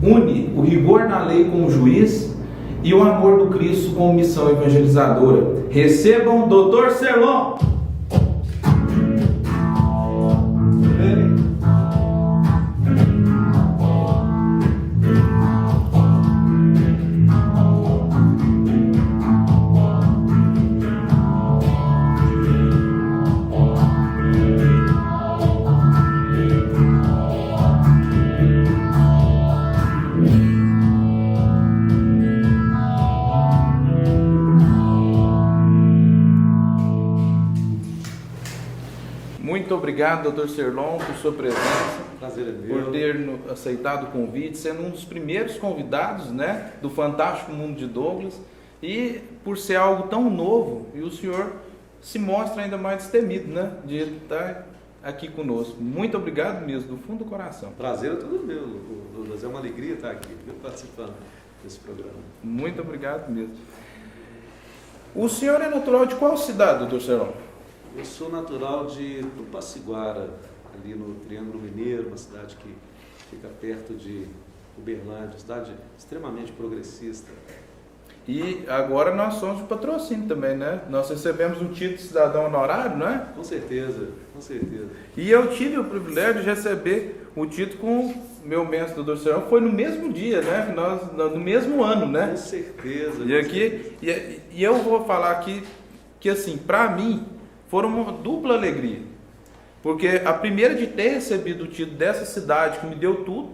une o rigor na lei como juiz e o amor do Cristo como missão evangelizadora. Recebam Dr. Serlon! Muito obrigado, Dr. Serlon, por sua presença. Prazer é meu. Por ter aceitado o convite, sendo um dos primeiros convidados, né, do Fantástico Mundo de Douglas, e por ser algo tão novo, e o senhor se mostra ainda mais destemido, né, de estar aqui conosco. Muito obrigado mesmo, do fundo do coração. Prazer é todo meu, Douglas. É uma alegria estar aqui, participando desse programa. Muito obrigado mesmo. O senhor é natural de qual cidade, Dr. Serlon? Eu sou natural de Tupaciguara, ali no Triângulo Mineiro, uma cidade que fica perto de Uberlândia, cidade extremamente progressista. E agora nós somos de patrocínio também, né? Nós recebemos o título de cidadão honorário, não é? Com certeza, com certeza. E eu tive o privilégio de receber o título com o meu mestre, Dr. Serlon, foi no mesmo dia, né? No mesmo ano, né? Com certeza. E aqui, e eu vou falar aqui que assim, para mim, foram uma dupla alegria, porque a primeira de ter recebido o título dessa cidade que me deu tudo,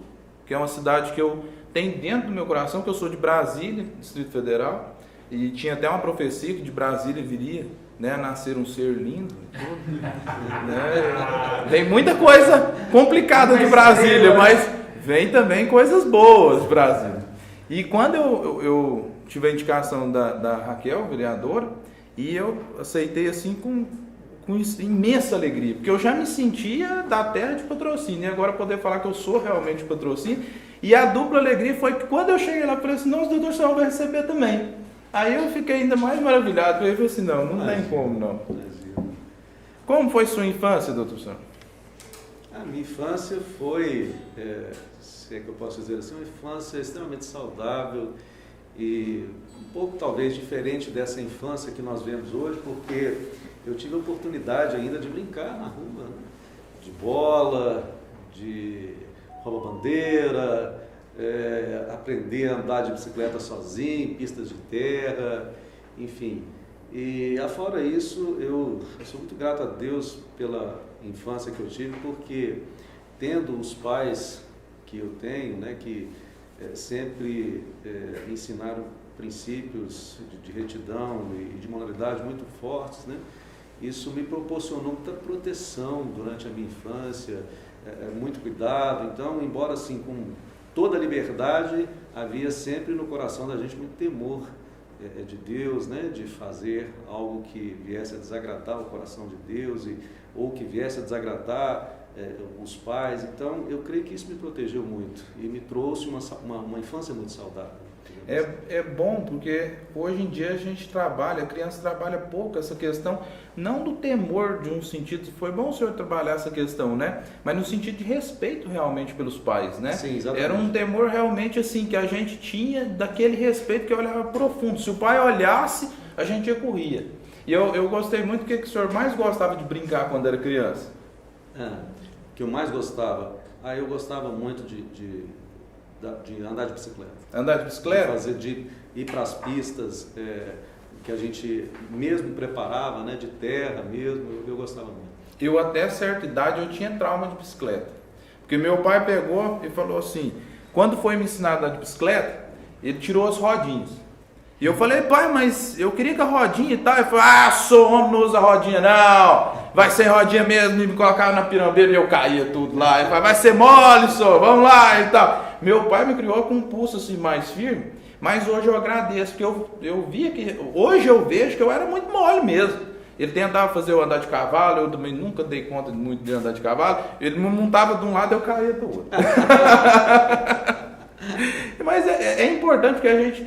que é uma cidade que eu tenho dentro do meu coração, que eu sou de Brasília, Distrito Federal, e tinha até uma profecia que de Brasília viria, né, nascer um ser lindo, tudo, né? Tem muita coisa complicada de Brasília, mas vem também coisas boas de Brasília. E quando eu tive a indicação da Raquel, vereadora, e eu aceitei assim com imensa alegria, porque eu já me sentia da terra de patrocínio, e agora poder falar que eu sou realmente de patrocínio, e a dupla alegria foi que quando eu cheguei lá, eu falei assim, não, o Dr. Serlon vai receber também. Aí eu fiquei ainda mais maravilhado, porque eu falei assim, não tem como não. Como foi sua infância, Dr. Serlon? A minha infância foi, se é que eu posso dizer assim, uma infância extremamente saudável e um pouco talvez diferente dessa infância que nós vemos hoje, porque eu tive a oportunidade ainda de brincar na rua, né? De bola, de rouba-bandeira, aprender a andar de bicicleta sozinho, em pistas de terra, enfim. E afora isso, eu sou muito grato a Deus pela infância que eu tive, porque tendo os pais que eu tenho, né, que sempre me ensinaram princípios de retidão e de moralidade muito fortes, né? Isso me proporcionou muita proteção durante a minha infância, muito cuidado. Então, embora assim com toda a liberdade, havia sempre no coração da gente muito temor de Deus, né? De fazer algo que viesse a desagradar o coração de Deus ou que viesse a desagradar os pais. Então, eu creio que isso me protegeu muito e me trouxe uma infância muito saudável. É bom, porque hoje em dia a gente trabalha, a criança trabalha pouco essa questão, não do temor de um sentido, foi bom o senhor trabalhar essa questão, né? Mas no sentido de respeito realmente pelos pais, né? Sim, exatamente. Era um temor realmente assim, que a gente tinha daquele respeito que olhava profundo. Se o pai olhasse, a gente já corria. E eu gostei muito, o que o senhor mais gostava de brincar quando era criança? Que eu mais gostava? Eu gostava muito de andar de bicicleta. Andar de bicicleta? De ir para as pistas que a gente mesmo preparava, né, de terra mesmo, eu gostava muito. Eu até certa idade eu tinha trauma de bicicleta, porque meu pai pegou e falou assim, quando foi me ensinar a andar de bicicleta, ele tirou as rodinhas. E eu falei, pai, mas eu queria que a rodinha e tal. Ele falou, sou homem, não usa rodinha não, vai ser rodinha mesmo. E me colocava na pirambeira e eu caía tudo lá. Ele falou, vai ser mole, só, vamos lá e tal. Meu pai me criou com um pulso assim mais firme, mas hoje eu agradeço, porque eu via que, hoje eu vejo que eu era muito mole mesmo. Ele tentava fazer eu andar de cavalo, eu também nunca dei conta muito de andar de cavalo, ele me montava de um lado e eu caía do outro. Mas é importante que a gente,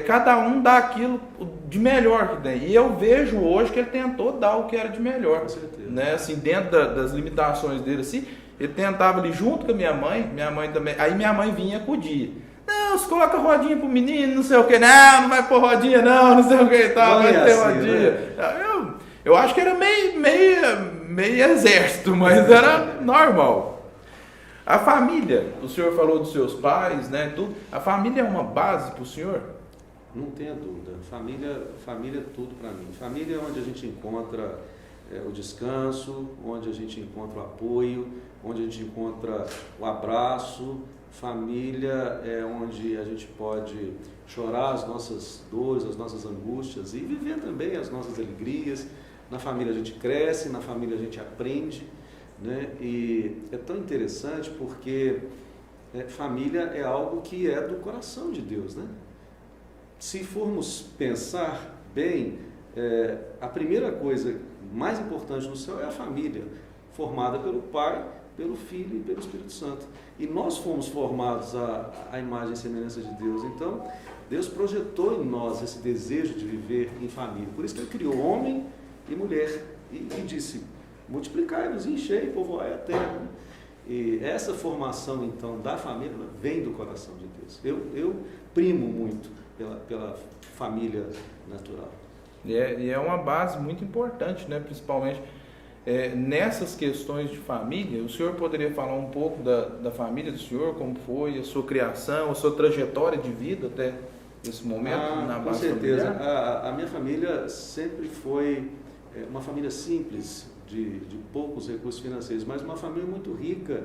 cada um dá aquilo de melhor que tem, e eu vejo hoje que ele tentou dar o que era de melhor, com certeza, né? Assim, dentro das limitações dele, assim, Ele tentava ali junto com a minha mãe também. Aí minha mãe vinha acudir. Não, você coloca rodinha pro menino, não sei o que. Não vai pôr rodinha não sei o que e tal, vai ter assim, rodinha. Né? Eu acho que era meio exército, mas era normal. A família, o senhor falou dos seus pais, né, tudo. A família é uma base para o senhor? Não tenha dúvida. Família é tudo para mim. Família é onde a gente encontra o descanso, onde a gente encontra o apoio, onde a gente encontra o abraço. Família é onde a gente pode chorar as nossas dores, as nossas angústias e viver também as nossas alegrias. Na família a gente cresce, na família a gente aprende, né? E é tão interessante porque família é algo que é do coração de Deus, né? Se formos pensar bem, a primeira coisa mais importante no céu é a família, formada pelo Pai, pelo Filho e pelo Espírito Santo. E nós fomos formados à imagem e semelhança de Deus. Então, Deus projetou em nós esse desejo de viver em família. Por isso que Ele criou homem e mulher e disse: multiplicai-vos, enchei e povoai a terra. E essa formação, então, da família vem do coração de Deus. Eu primo muito pela família natural. E é uma base muito importante, né? Principalmente nessas questões de família. O senhor poderia falar um pouco da família do senhor, como foi a sua criação, a sua trajetória de vida até esse momento na base familiar? Com certeza. A minha família sempre foi uma família simples, de poucos recursos financeiros, mas uma família muito rica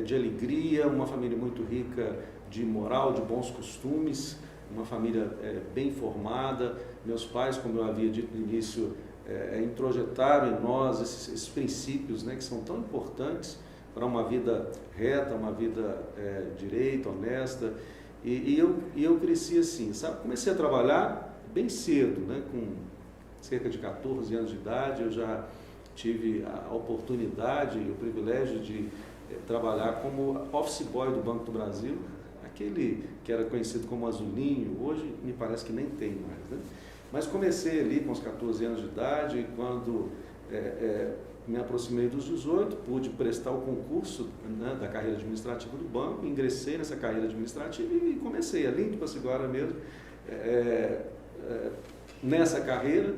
de alegria, uma família muito rica de moral, de bons costumes, uma família bem formada. Meus pais, como eu havia dito no início, introjetaram em nós esses princípios, né, que são tão importantes para uma vida reta, uma vida direita, honesta. E eu cresci assim, sabe? Comecei a trabalhar bem cedo, né, com cerca de 14 anos de idade. Eu já tive a oportunidade e o privilégio de trabalhar como office boy do Banco do Brasil, aquele que era conhecido como azulinho, hoje me parece que nem tem mais, né? Mas comecei ali com os 14 anos de idade, e quando me aproximei dos 18, pude prestar o concurso, né, da carreira administrativa do banco, ingressei nessa carreira administrativa e comecei ali em Passaguara mesmo, nessa carreira.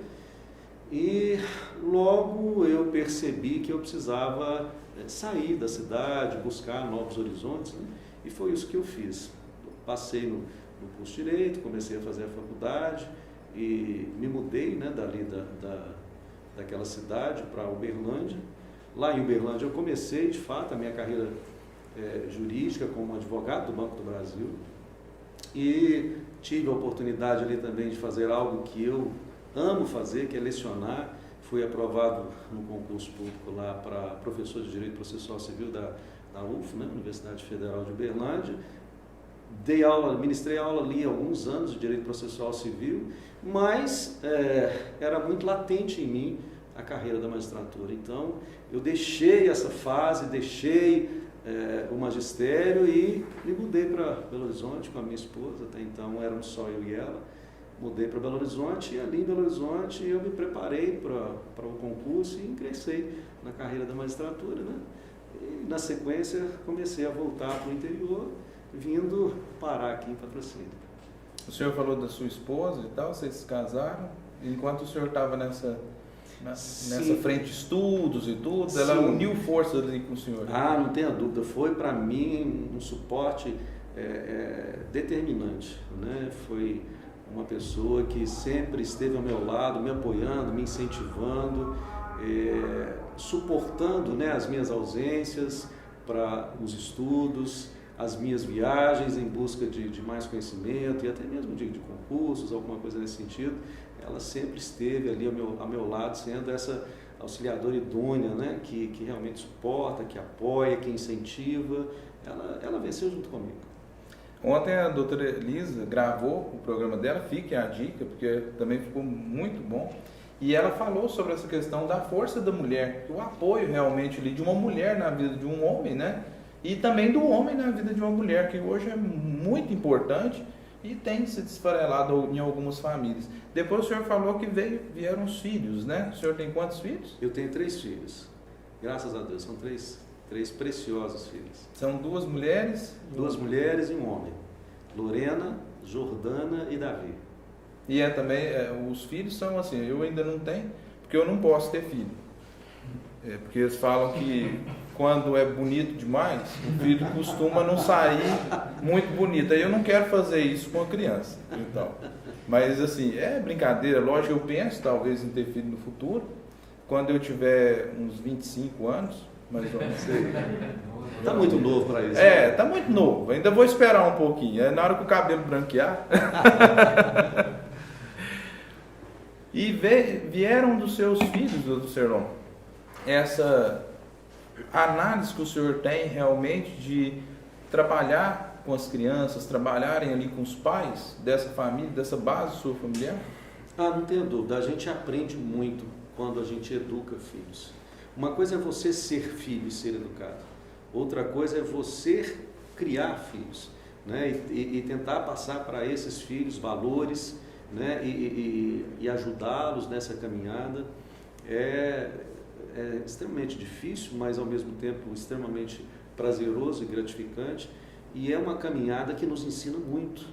E logo eu percebi que eu precisava sair da cidade, buscar novos horizontes, né? E foi isso que eu fiz. Passei no curso de Direito, comecei a fazer a faculdade e me mudei, né, dali daquela cidade para Uberlândia. Lá em Uberlândia eu comecei, de fato, a minha carreira jurídica como advogado do Banco do Brasil e tive a oportunidade ali também de fazer algo que eu amo fazer, que é lecionar. Fui aprovado no concurso público lá para professor de Direito Processual Civil da UF, né, Universidade Federal de Uberlândia. Ministrei aula ali há alguns anos de Direito Processual Civil, mas era muito latente em mim a carreira da magistratura. Então, eu deixei essa fase, deixei o magistério e me mudei para Belo Horizonte com a minha esposa. Até então éramos só eu e ela. Mudei para Belo Horizonte e ali em Belo Horizonte eu me preparei para o concurso e ingressei na carreira da magistratura, né? E na sequência comecei a voltar para o interior, vindo parar aqui em Patrocínio. O senhor falou da sua esposa e tal, vocês se casaram, enquanto o senhor estava nessa frente de estudos e tudo, ela Sim. uniu forças ali com o senhor. Não tenha dúvida, foi para mim um suporte determinante, né? Foi uma pessoa que sempre esteve ao meu lado, me apoiando, me incentivando, suportando, né, as minhas ausências para os estudos, as minhas viagens em busca de mais conhecimento e até mesmo de concursos, alguma coisa nesse sentido. Ela sempre esteve ali ao meu lado, sendo essa auxiliadora idônea, né, que realmente suporta, que apoia, que incentiva. Ela venceu junto comigo. Ontem a doutora Elisa gravou o programa dela, fique a dica, porque também ficou muito bom. E ela falou sobre essa questão da força da mulher, o apoio realmente ali de uma mulher na vida de um homem, né? E também do homem na vida de uma mulher, que hoje é muito importante e tem se desfarelado em algumas famílias. Depois o senhor falou que vieram os filhos, né? O senhor tem quantos filhos? Eu tenho 3 filhos. Graças a Deus, são 3 3 preciosos filhos. São 2 mulheres? 2 mulheres e um homem. Lorena, Jordana e Davi. E também, os filhos são assim, eu ainda não tenho, porque eu não posso ter filho. Porque eles falam que quando é bonito demais, o filho costuma não sair muito bonito. Aí eu não quero fazer isso com a criança. Então. Mas assim, é brincadeira, lógico, eu penso talvez em ter filho no futuro, quando eu tiver uns 25 anos, mais ou menos. Está muito novo para isso. Está muito novo, ainda vou esperar um pouquinho, na hora que o cabelo branquear. E vieram dos seus filhos, do Serlon, essa análise que o senhor tem realmente de trabalhar com as crianças, trabalharem ali com os pais dessa família, dessa base sua familiar? Não tenho dúvida, a gente aprende muito quando a gente educa filhos. Uma coisa é você ser filho e ser educado, outra coisa é você criar filhos, né? E tentar passar para esses filhos valores, né? E ajudá-los nessa caminhada. É extremamente difícil, mas ao mesmo tempo extremamente prazeroso e gratificante, e é uma caminhada que nos ensina muito.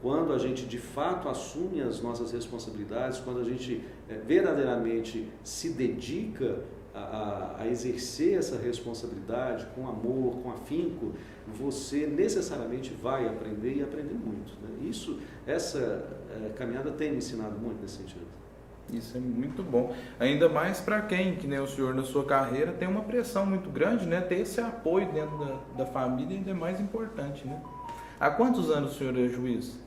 Quando a gente de fato assume as nossas responsabilidades, quando a gente verdadeiramente se dedica a exercer essa responsabilidade com amor, com afinco, você necessariamente vai aprender e aprender muito, né? Essa caminhada tem me ensinado muito nesse sentido. Isso é muito bom, ainda mais para quem, que nem o senhor na sua carreira, tem uma pressão muito grande, né? Ter esse apoio dentro da família ainda é mais importante, né? Há quantos anos o senhor é juiz?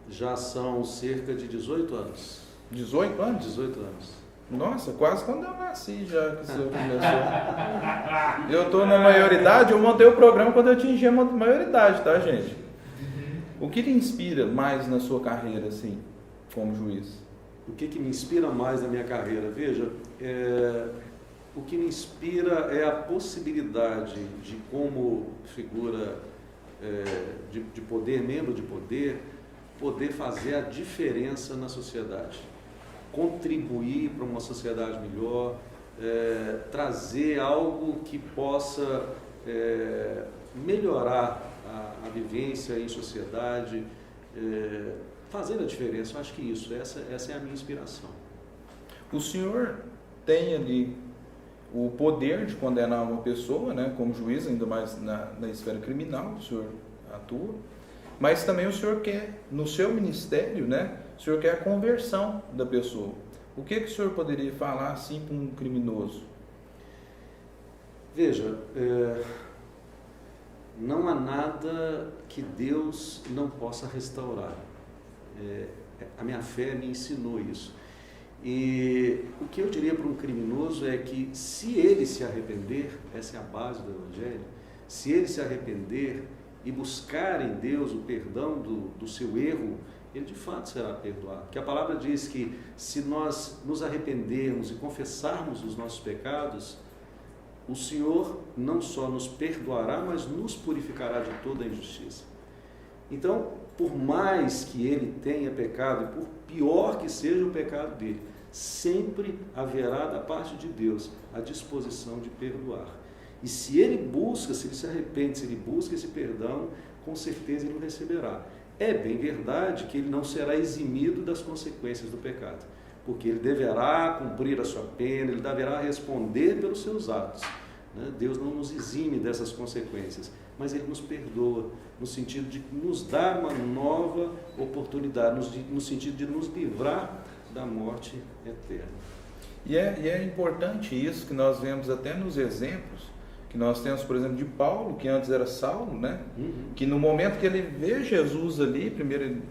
Já são cerca de 18 anos. 18 anos? 18 anos. Nossa, quase quando eu nasci já que o senhor começou. Eu estou na maioridade, eu montei o programa quando eu atingi a maioridade, tá, gente? O que lhe inspira mais na sua carreira, assim, como juiz? O que me inspira mais na minha carreira? Veja, o que me inspira é a possibilidade de, como figura de poder, membro de poder fazer a diferença na sociedade, contribuir para uma sociedade melhor, trazer algo que possa melhorar a vivência em sociedade, fazendo a diferença. Eu acho que essa é a minha inspiração. O senhor tem ali o poder de condenar uma pessoa, né, como juiz, ainda mais na esfera criminal, o senhor atua, mas também o senhor quer, no seu ministério, né, o senhor quer a conversão da pessoa. O que o senhor poderia falar assim para um criminoso? Veja, não há nada que Deus não possa restaurar. A minha fé me ensinou isso. E o que eu diria para um criminoso é que, se ele se arrepender, essa é a base do Evangelho, se ele se arrepender e buscar em Deus o perdão do seu erro, ele de fato será perdoado. Porque a palavra diz que, se nós nos arrependermos e confessarmos os nossos pecados, o Senhor não só nos perdoará, mas nos purificará de toda a injustiça. Então, por mais que ele tenha pecado, e por pior que seja o pecado dele, sempre haverá da parte de Deus a disposição de perdoar. E se ele se arrepende, se ele busca esse perdão, com certeza ele o receberá. É bem verdade que ele não será eximido das consequências do pecado, porque ele deverá cumprir a sua pena, ele deverá responder pelos seus atos, né? Deus não nos exime dessas consequências, mas ele nos perdoa, no sentido de nos dar uma nova oportunidade, no sentido de nos livrar da morte eterna. E é importante isso, que nós vemos até nos exemplos que nós temos, por exemplo, de Paulo, que antes era Saulo, né? Que no momento que ele vê Jesus ali, primeiro ele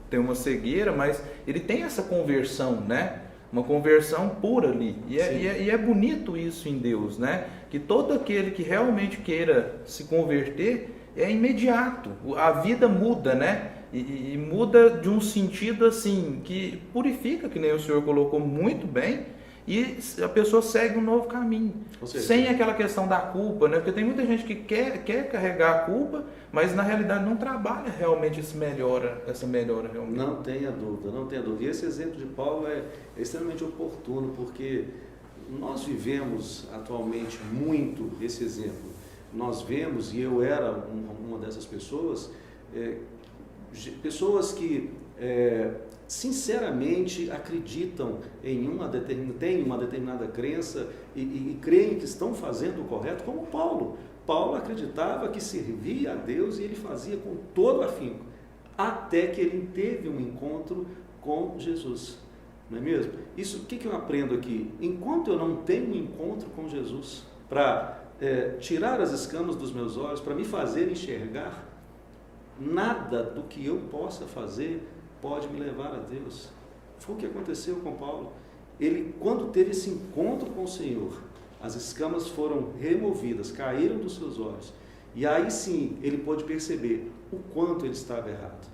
tem uma cegueira, mas ele tem essa conversão, né? Uma conversão pura ali. E é bonito isso em Deus, né? Que todo aquele que realmente queira se converter, é imediato. A vida muda, né? E muda de um sentido assim, que purifica, que nem o senhor colocou muito bem, e a pessoa segue um novo caminho, sem aquela questão da culpa, né? Porque tem muita gente que quer carregar a culpa, mas na realidade não trabalha realmente essa melhora realmente. Não tenha dúvida, não tenha dúvida. E esse exemplo de Paulo é extremamente oportuno, porque nós vivemos atualmente muito esse exemplo. Nós vemos, e eu era uma dessas pessoas, pessoas que sinceramente acreditam em têm uma determinada crença e creem que estão fazendo o correto, como Paulo. Paulo acreditava que servia a Deus e ele fazia com todo afinco, até que ele teve um encontro com Jesus. Não é mesmo? Isso, o que eu aprendo aqui? Enquanto eu não tenho um encontro com Jesus, para tirar as escamas dos meus olhos, para me fazer enxergar, nada do que eu possa fazer pode me levar a Deus. Foi o que aconteceu com Paulo. Ele, quando teve esse encontro com o Senhor, as escamas foram removidas, caíram dos seus olhos, e aí sim ele pôde perceber o quanto ele estava errado.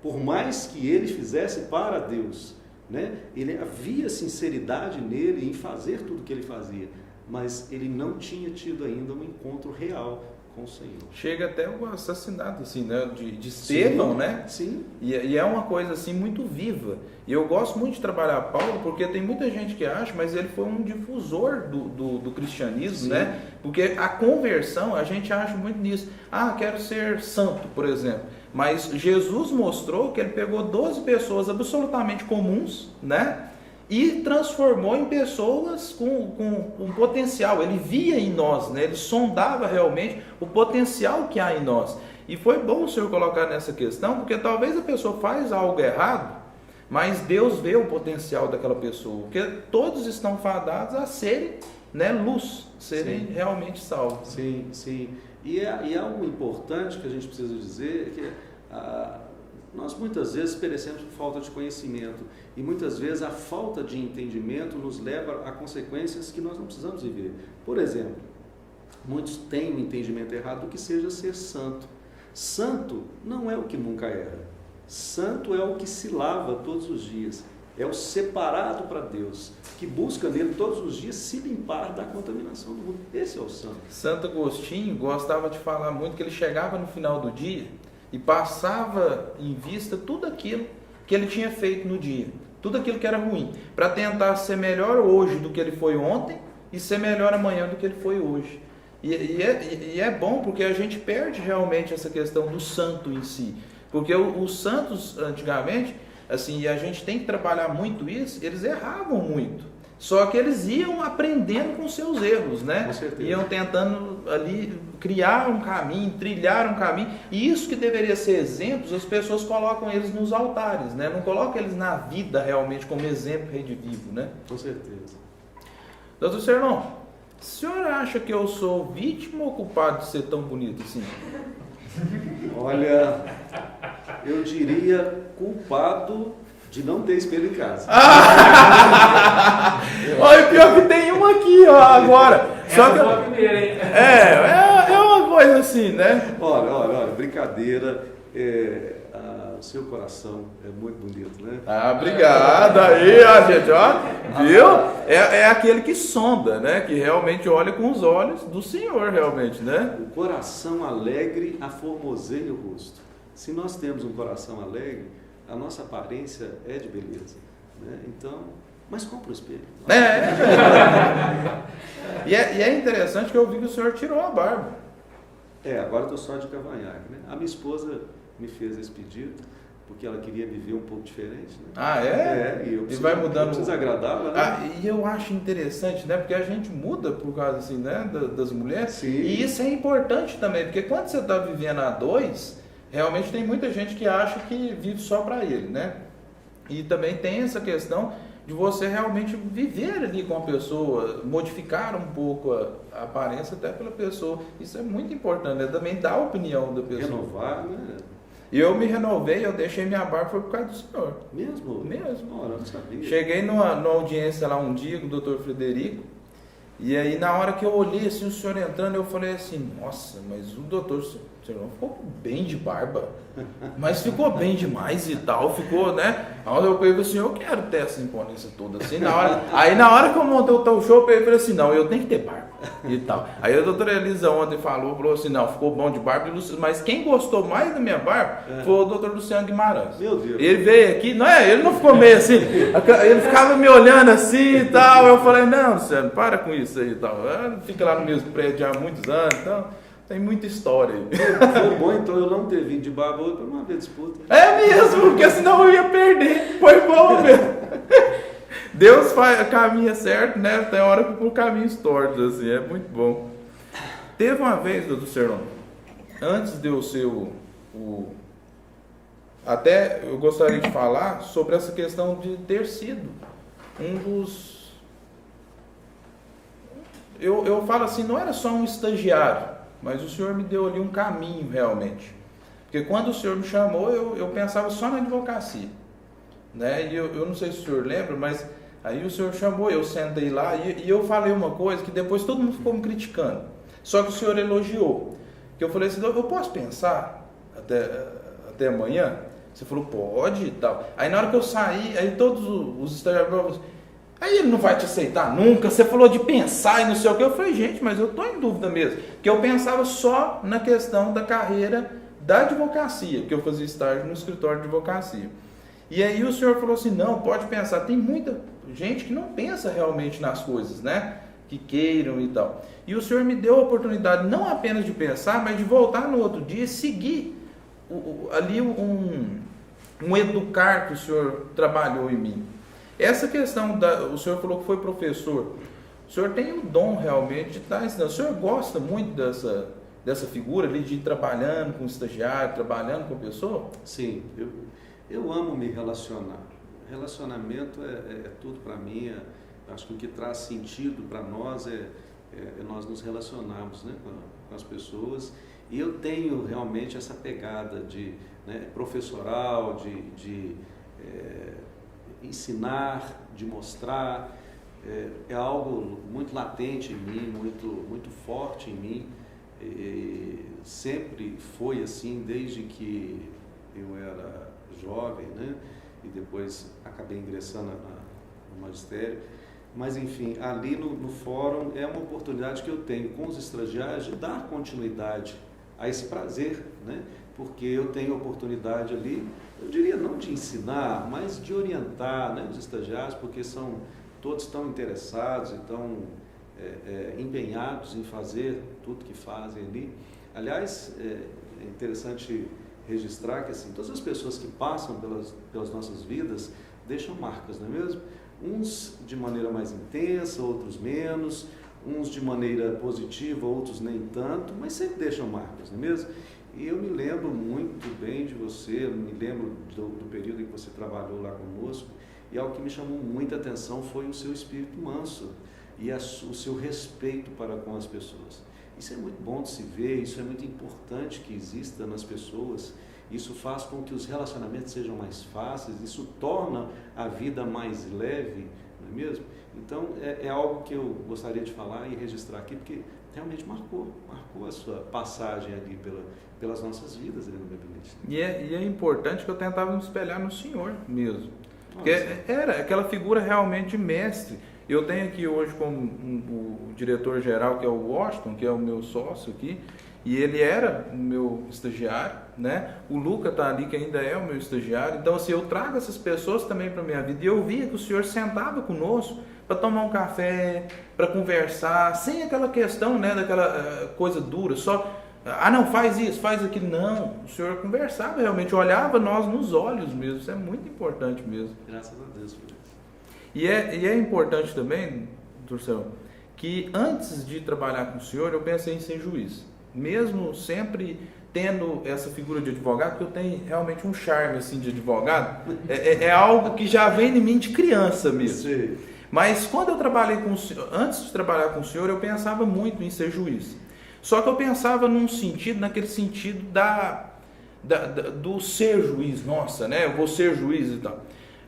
Por mais que ele fizesse para Deus, né, ele havia sinceridade nele em fazer tudo o que ele fazia, mas ele não tinha tido ainda um encontro real com o Senhor. Chega até o assassinato assim, né, de Estevão, sim, né? Sim. E é uma coisa assim muito viva. E eu gosto muito de trabalhar Paulo, porque tem muita gente que acha, mas ele foi um difusor do cristianismo, sim, né? Porque a conversão, a gente acha muito nisso. Ah, quero ser santo, por exemplo. Mas Jesus mostrou que ele pegou 12 pessoas absolutamente comuns, né? E transformou em pessoas com potencial. Ele via em nós, né? Ele sondava realmente o potencial que há em nós. E foi bom o senhor colocar nessa questão, porque talvez a pessoa faz algo errado, mas Deus vê o potencial daquela pessoa. Porque todos estão fadados a serem, né, luz, serem, sim, realmente salvos. Sim, sim. E algo importante que a gente precisa dizer é que nós muitas vezes perecemos por falta de conhecimento, e muitas vezes a falta de entendimento nos leva a consequências que nós não precisamos viver. Por exemplo, muitos têm um entendimento errado do que seja ser santo. Santo não é o que nunca erra. Santo é o que se lava todos os dias. É o separado para Deus, que busca nele todos os dias se limpar da contaminação do mundo. Esse é o santo. Santo Agostinho gostava de falar muito que ele chegava no final do dia e passava em vista tudo aquilo que ele tinha feito no dia, tudo aquilo que era ruim, para tentar ser melhor hoje do que ele foi ontem e ser melhor amanhã do que ele foi hoje. E é bom porque a gente perde realmente essa questão do santo em si, porque os santos antigamente, assim, e a gente tem que trabalhar muito isso, eles erravam muito. Só que eles iam aprendendo com seus erros, né? Com certeza. Iam tentando ali criar um caminho, trilhar um caminho. E isso que deveria ser exemplos, as pessoas colocam eles nos altares, né? Não colocam eles na vida realmente como exemplo redivivo, né? Com certeza. Doutor Serlon, o senhor acha que eu sou vítima ou culpado de ser tão bonito assim? Olha, eu diria culpado de não ter espelho em casa. Olha, pior que tem um aqui, ó, agora. Só que a primeira, hein? É uma coisa assim, né? Olha, brincadeira. O seu coração é muito bonito, né? Ah, obrigado. Aí, ó, gente, ó, viu? É aquele que sonda, né? Que realmente olha com os olhos do Senhor, realmente, né? O coração alegre aformoseia o rosto. Se nós temos um coração alegre, a nossa aparência é de beleza, né? Então, mas compra o espelho. E é interessante que eu vi que o senhor tirou a barba. Agora eu estou só de cavanhaque, né? A minha esposa me fez esse pedido porque ela queria viver um pouco diferente, né? Ah, é? E eu preciso, vai mudando. Eu preciso agradá-la, né? E eu acho interessante, né? Porque a gente muda por causa, assim, né? Das mulheres. Sim. E isso é importante também, porque quando você está vivendo a dois, realmente tem muita gente que acha que vive só para ele, né? E também tem essa questão de você realmente viver ali com a pessoa, modificar um pouco a aparência até pela pessoa. Isso é muito importante, né? Também dar a opinião da pessoa. Renovar, né? E eu me renovei, eu deixei minha barba, foi por causa do senhor. Mesmo? Mesmo. Ora, eu não sabia. Cheguei numa audiência lá um dia com o doutor Frederico, e aí na hora que eu olhei assim, o senhor entrando, eu falei assim, nossa, mas o doutor, o Serão ficou bem de barba, mas ficou bem demais e tal, ficou, né? Aí eu falei assim, eu quero ter essa imponência toda, assim, aí na hora que eu montei o talk show, eu falei assim, não, eu tenho que ter barba e tal. Aí a doutora Elisa ontem falou assim, não, ficou bom de barba, mas quem gostou mais da minha barba foi o doutor Luciano Guimarães. Meu Deus. Ele veio aqui, ele não ficou meio assim, ele ficava me olhando assim e tal, eu falei, não, Luciano, para com isso aí e tal, fica lá no mesmo prédio há muitos anos e tal. Tem muita história aí. Foi bom então eu não ter vindo de barba hoje para não haver disputa. É mesmo, porque senão eu ia perder. Foi bom mesmo. Deus caminha certo, né? Tem hora que por caminhos tortos, assim, é muito bom. Teve uma vez, doutor Serrão, antes de eu ser até eu gostaria de falar sobre essa questão de ter sido um dos... Eu falo assim, não era só um estagiário, mas o senhor me deu ali um caminho realmente. Porque quando o senhor me chamou, eu pensava só na advocacia. Né? E eu não sei se o senhor lembra, mas aí o senhor chamou, eu sentei lá e eu falei uma coisa que depois todo mundo ficou me criticando. Só que o senhor elogiou. Que eu falei assim, eu posso pensar até amanhã? Você falou, pode e tal. Aí na hora que eu saí, aí todos os estagiários falaram assim, aí ele não vai te aceitar nunca, você falou de pensar e não sei o que. Eu falei, gente, mas eu estou em dúvida mesmo. Porque eu pensava só na questão da carreira da advocacia, porque eu fazia estágio no escritório de advocacia. E aí o senhor falou assim, não, pode pensar. Tem muita gente que não pensa realmente nas coisas, né? Que queiram e tal. E o senhor me deu a oportunidade não apenas de pensar, mas de voltar no outro dia e seguir ali um educar que o senhor trabalhou em mim. Essa questão, o senhor falou que foi professor, o senhor tem um dom realmente de estar ensinando. O senhor gosta muito dessa figura ali de ir trabalhando com estagiário, trabalhando com a pessoa? Sim, eu amo me relacionar. Relacionamento é tudo para mim. Acho que o que traz sentido para nós é nós nos relacionarmos, né, com as pessoas. E eu tenho realmente essa pegada de, né, professoral, de ensinar, de mostrar, é algo muito latente em mim, muito forte em mim, sempre foi assim desde que eu era jovem, né? E depois acabei ingressando no magistério, mas enfim, ali no fórum é uma oportunidade que eu tenho com os estagiários de dar continuidade a esse prazer, né? Porque eu tenho a oportunidade ali, eu diria não de ensinar, mas de orientar, né, os estagiários, porque todos estão interessados, estão empenhados em fazer tudo que fazem ali. Aliás, é interessante registrar que assim, todas as pessoas que passam pelas nossas vidas deixam marcas, não é mesmo? Uns de maneira mais intensa, outros menos, uns de maneira positiva, outros nem tanto, mas sempre deixam marcas, não é mesmo? E eu me lembro muito bem de você, me lembro do período em que você trabalhou lá conosco, e algo que me chamou muita atenção foi o seu espírito manso e o seu respeito para com as pessoas. Isso é muito bom de se ver, isso é muito importante que exista nas pessoas, isso faz com que os relacionamentos sejam mais fáceis, isso torna a vida mais leve, não é mesmo? Então é algo que eu gostaria de falar e registrar aqui, porque realmente marcou a sua passagem ali pelas nossas vidas ali no gabinete. E é importante que eu tentava me espelhar no senhor mesmo. Porque era aquela figura realmente de mestre. Eu tenho aqui hoje como o diretor-geral, que é o Washington, que é o meu sócio aqui, e ele era o meu estagiário, né? O Luca está ali, que ainda é o meu estagiário. Então, assim, eu trago essas pessoas também para a minha vida. E eu via que o senhor sentava conosco para tomar um café, para conversar, sem aquela questão, né, daquela coisa dura, só, não, faz isso, faz aquilo. Não, o senhor conversava realmente, olhava nós nos olhos mesmo. Isso é muito importante mesmo. Graças a Deus por isso. E é importante também, doutor Serrão, que antes de trabalhar com o senhor, eu pensei em ser juiz. Mesmo sempre tendo essa figura de advogado, porque eu tenho realmente um charme assim, de advogado, é algo que já vem em mim de criança mesmo. Sim. Mas quando eu trabalhei com o senhor, antes de trabalhar com o senhor, eu pensava muito em ser juiz. Só que eu pensava naquele sentido do ser juiz, nossa, né? Eu vou ser juiz e tal.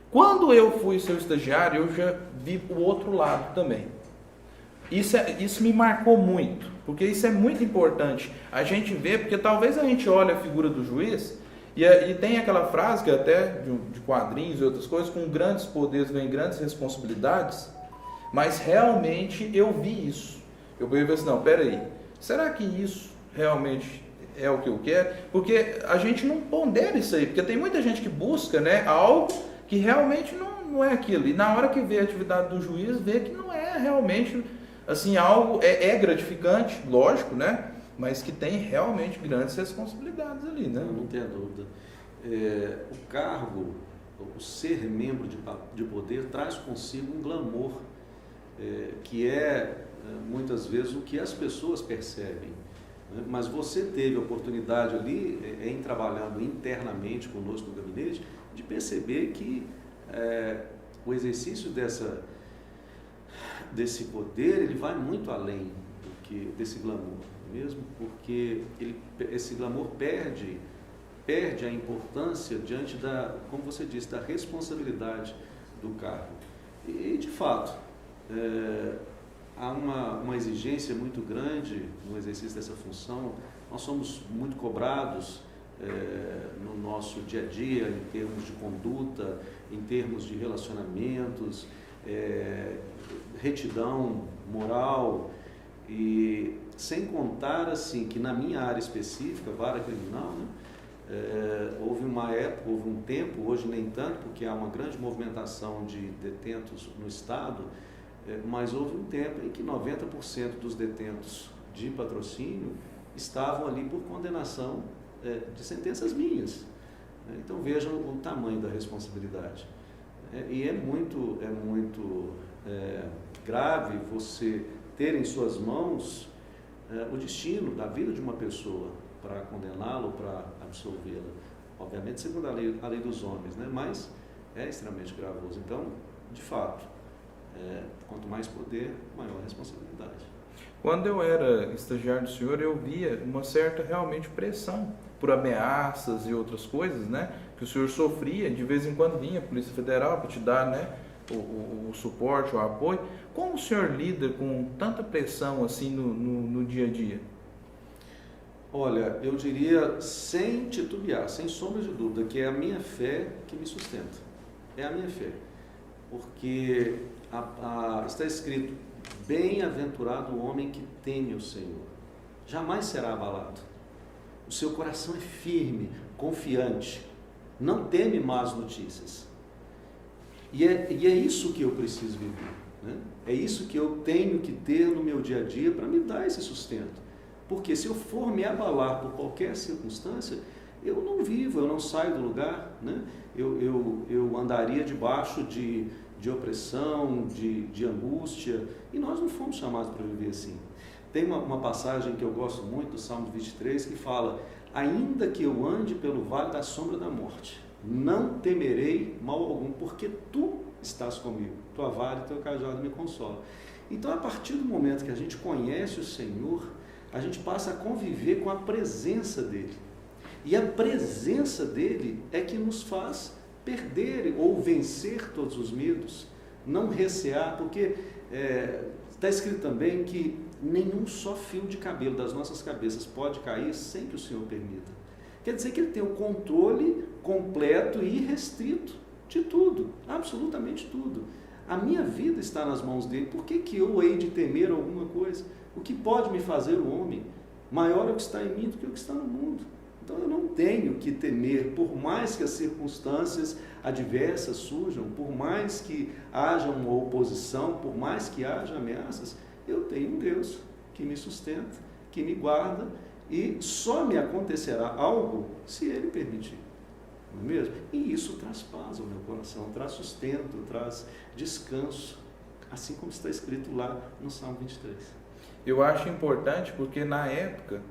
Quando eu fui seu estagiário, eu já vi o outro lado também. Isso me marcou muito. Porque isso é muito importante. A gente vê, porque talvez a gente olhe a figura do juiz e tem aquela frase que até de quadrinhos e outras coisas, com grandes poderes vem grandes responsabilidades, mas realmente eu vi isso. Eu pensei assim, não, peraí, será que isso realmente é o que eu quero? Porque a gente não pondera isso aí, porque tem muita gente que busca, né, algo que realmente não é aquilo. E na hora que vê a atividade do juiz, vê que não é realmente assim, algo é gratificante, lógico, né? Mas que tem realmente grandes responsabilidades ali, né? Não tenha dúvida. O cargo, o ser membro de poder traz consigo um glamour, que muitas vezes o que as pessoas percebem. Né? Mas você teve a oportunidade ali, em trabalhando internamente conosco no gabinete, de perceber que o exercício desse poder, ele vai muito além desse glamour, mesmo porque esse glamour perde a importância diante como você disse, da responsabilidade do cargo. E de fato, há uma exigência muito grande no exercício dessa função. Nós somos muito cobrados no nosso dia a dia, em termos de conduta, em termos de relacionamentos, retidão moral, e sem contar assim que na minha área específica, vara criminal, né, houve uma época, houve um tempo, hoje nem tanto, porque há uma grande movimentação de detentos no estado, mas houve um tempo em que 90% dos detentos de patrocínio estavam ali por condenação de sentenças minhas. Então vejam o tamanho da responsabilidade. E é muito grave você ter em suas mãos o destino da vida de uma pessoa para condená-la ou para absolvê-la. Obviamente, segundo a lei dos homens, né? Mas é extremamente gravoso. Então, de fato, quanto mais poder, maior a responsabilidade. Quando eu era estagiário do senhor, eu via uma certa realmente pressão por ameaças e outras coisas, né? Que o senhor sofria, de vez em quando vinha a Polícia Federal para te dar, né, o suporte, o apoio. Como o senhor lida com tanta pressão assim no dia a dia? Olha, eu diria sem titubear, sem sombra de dúvida, que é a minha fé que me sustenta. É a minha fé. Porque está escrito: bem-aventurado o homem que teme o Senhor, jamais será abalado. O seu coração é firme, confiante, não teme más notícias. E é isso que eu preciso viver, né? É isso que eu tenho que ter no meu dia a dia para me dar esse sustento. Porque se eu for me abalar por qualquer circunstância, eu não vivo, eu não saio do lugar, né? Eu andaria debaixo de opressão, de angústia, e nós não fomos chamados para viver assim. Tem uma passagem que eu gosto muito, do Salmo 23, que fala: ainda que eu ande pelo vale da sombra da morte, não temerei mal algum, porque tu estás comigo, tua vara e teu cajado me consolam. Então, a partir do momento que a gente conhece o Senhor, a gente passa a conviver com a presença dEle. E a presença dEle é que nos faz perder ou vencer todos os medos, não recear, porque está escrito também que nenhum só fio de cabelo das nossas cabeças pode cair sem que o Senhor permita. Quer dizer que Ele tem o controle completo e irrestrito de tudo, absolutamente tudo. A minha vida está nas mãos dEle. Por que eu hei de temer alguma coisa? O que pode me fazer o homem? Maior é o que está em mim do que o que está no mundo. Então eu não tenho que temer, por mais que as circunstâncias adversas surjam, por mais que haja uma oposição, por mais que haja ameaças, eu tenho um Deus que me sustenta, que me guarda, e só me acontecerá algo se Ele permitir. Não é mesmo? E isso traz paz ao meu coração, traz sustento, traz descanso, assim como está escrito lá no Salmo 23. Eu acho importante porque na época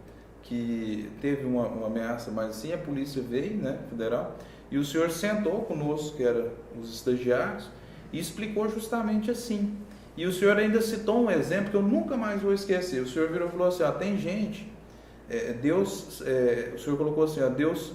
que teve uma ameaça mais assim, a polícia veio, né, federal, e o senhor sentou conosco, que eram os estagiários, e explicou justamente assim. E o senhor ainda citou um exemplo que eu nunca mais vou esquecer. O senhor virou e falou assim: tem gente, Deus, o senhor colocou assim: Deus,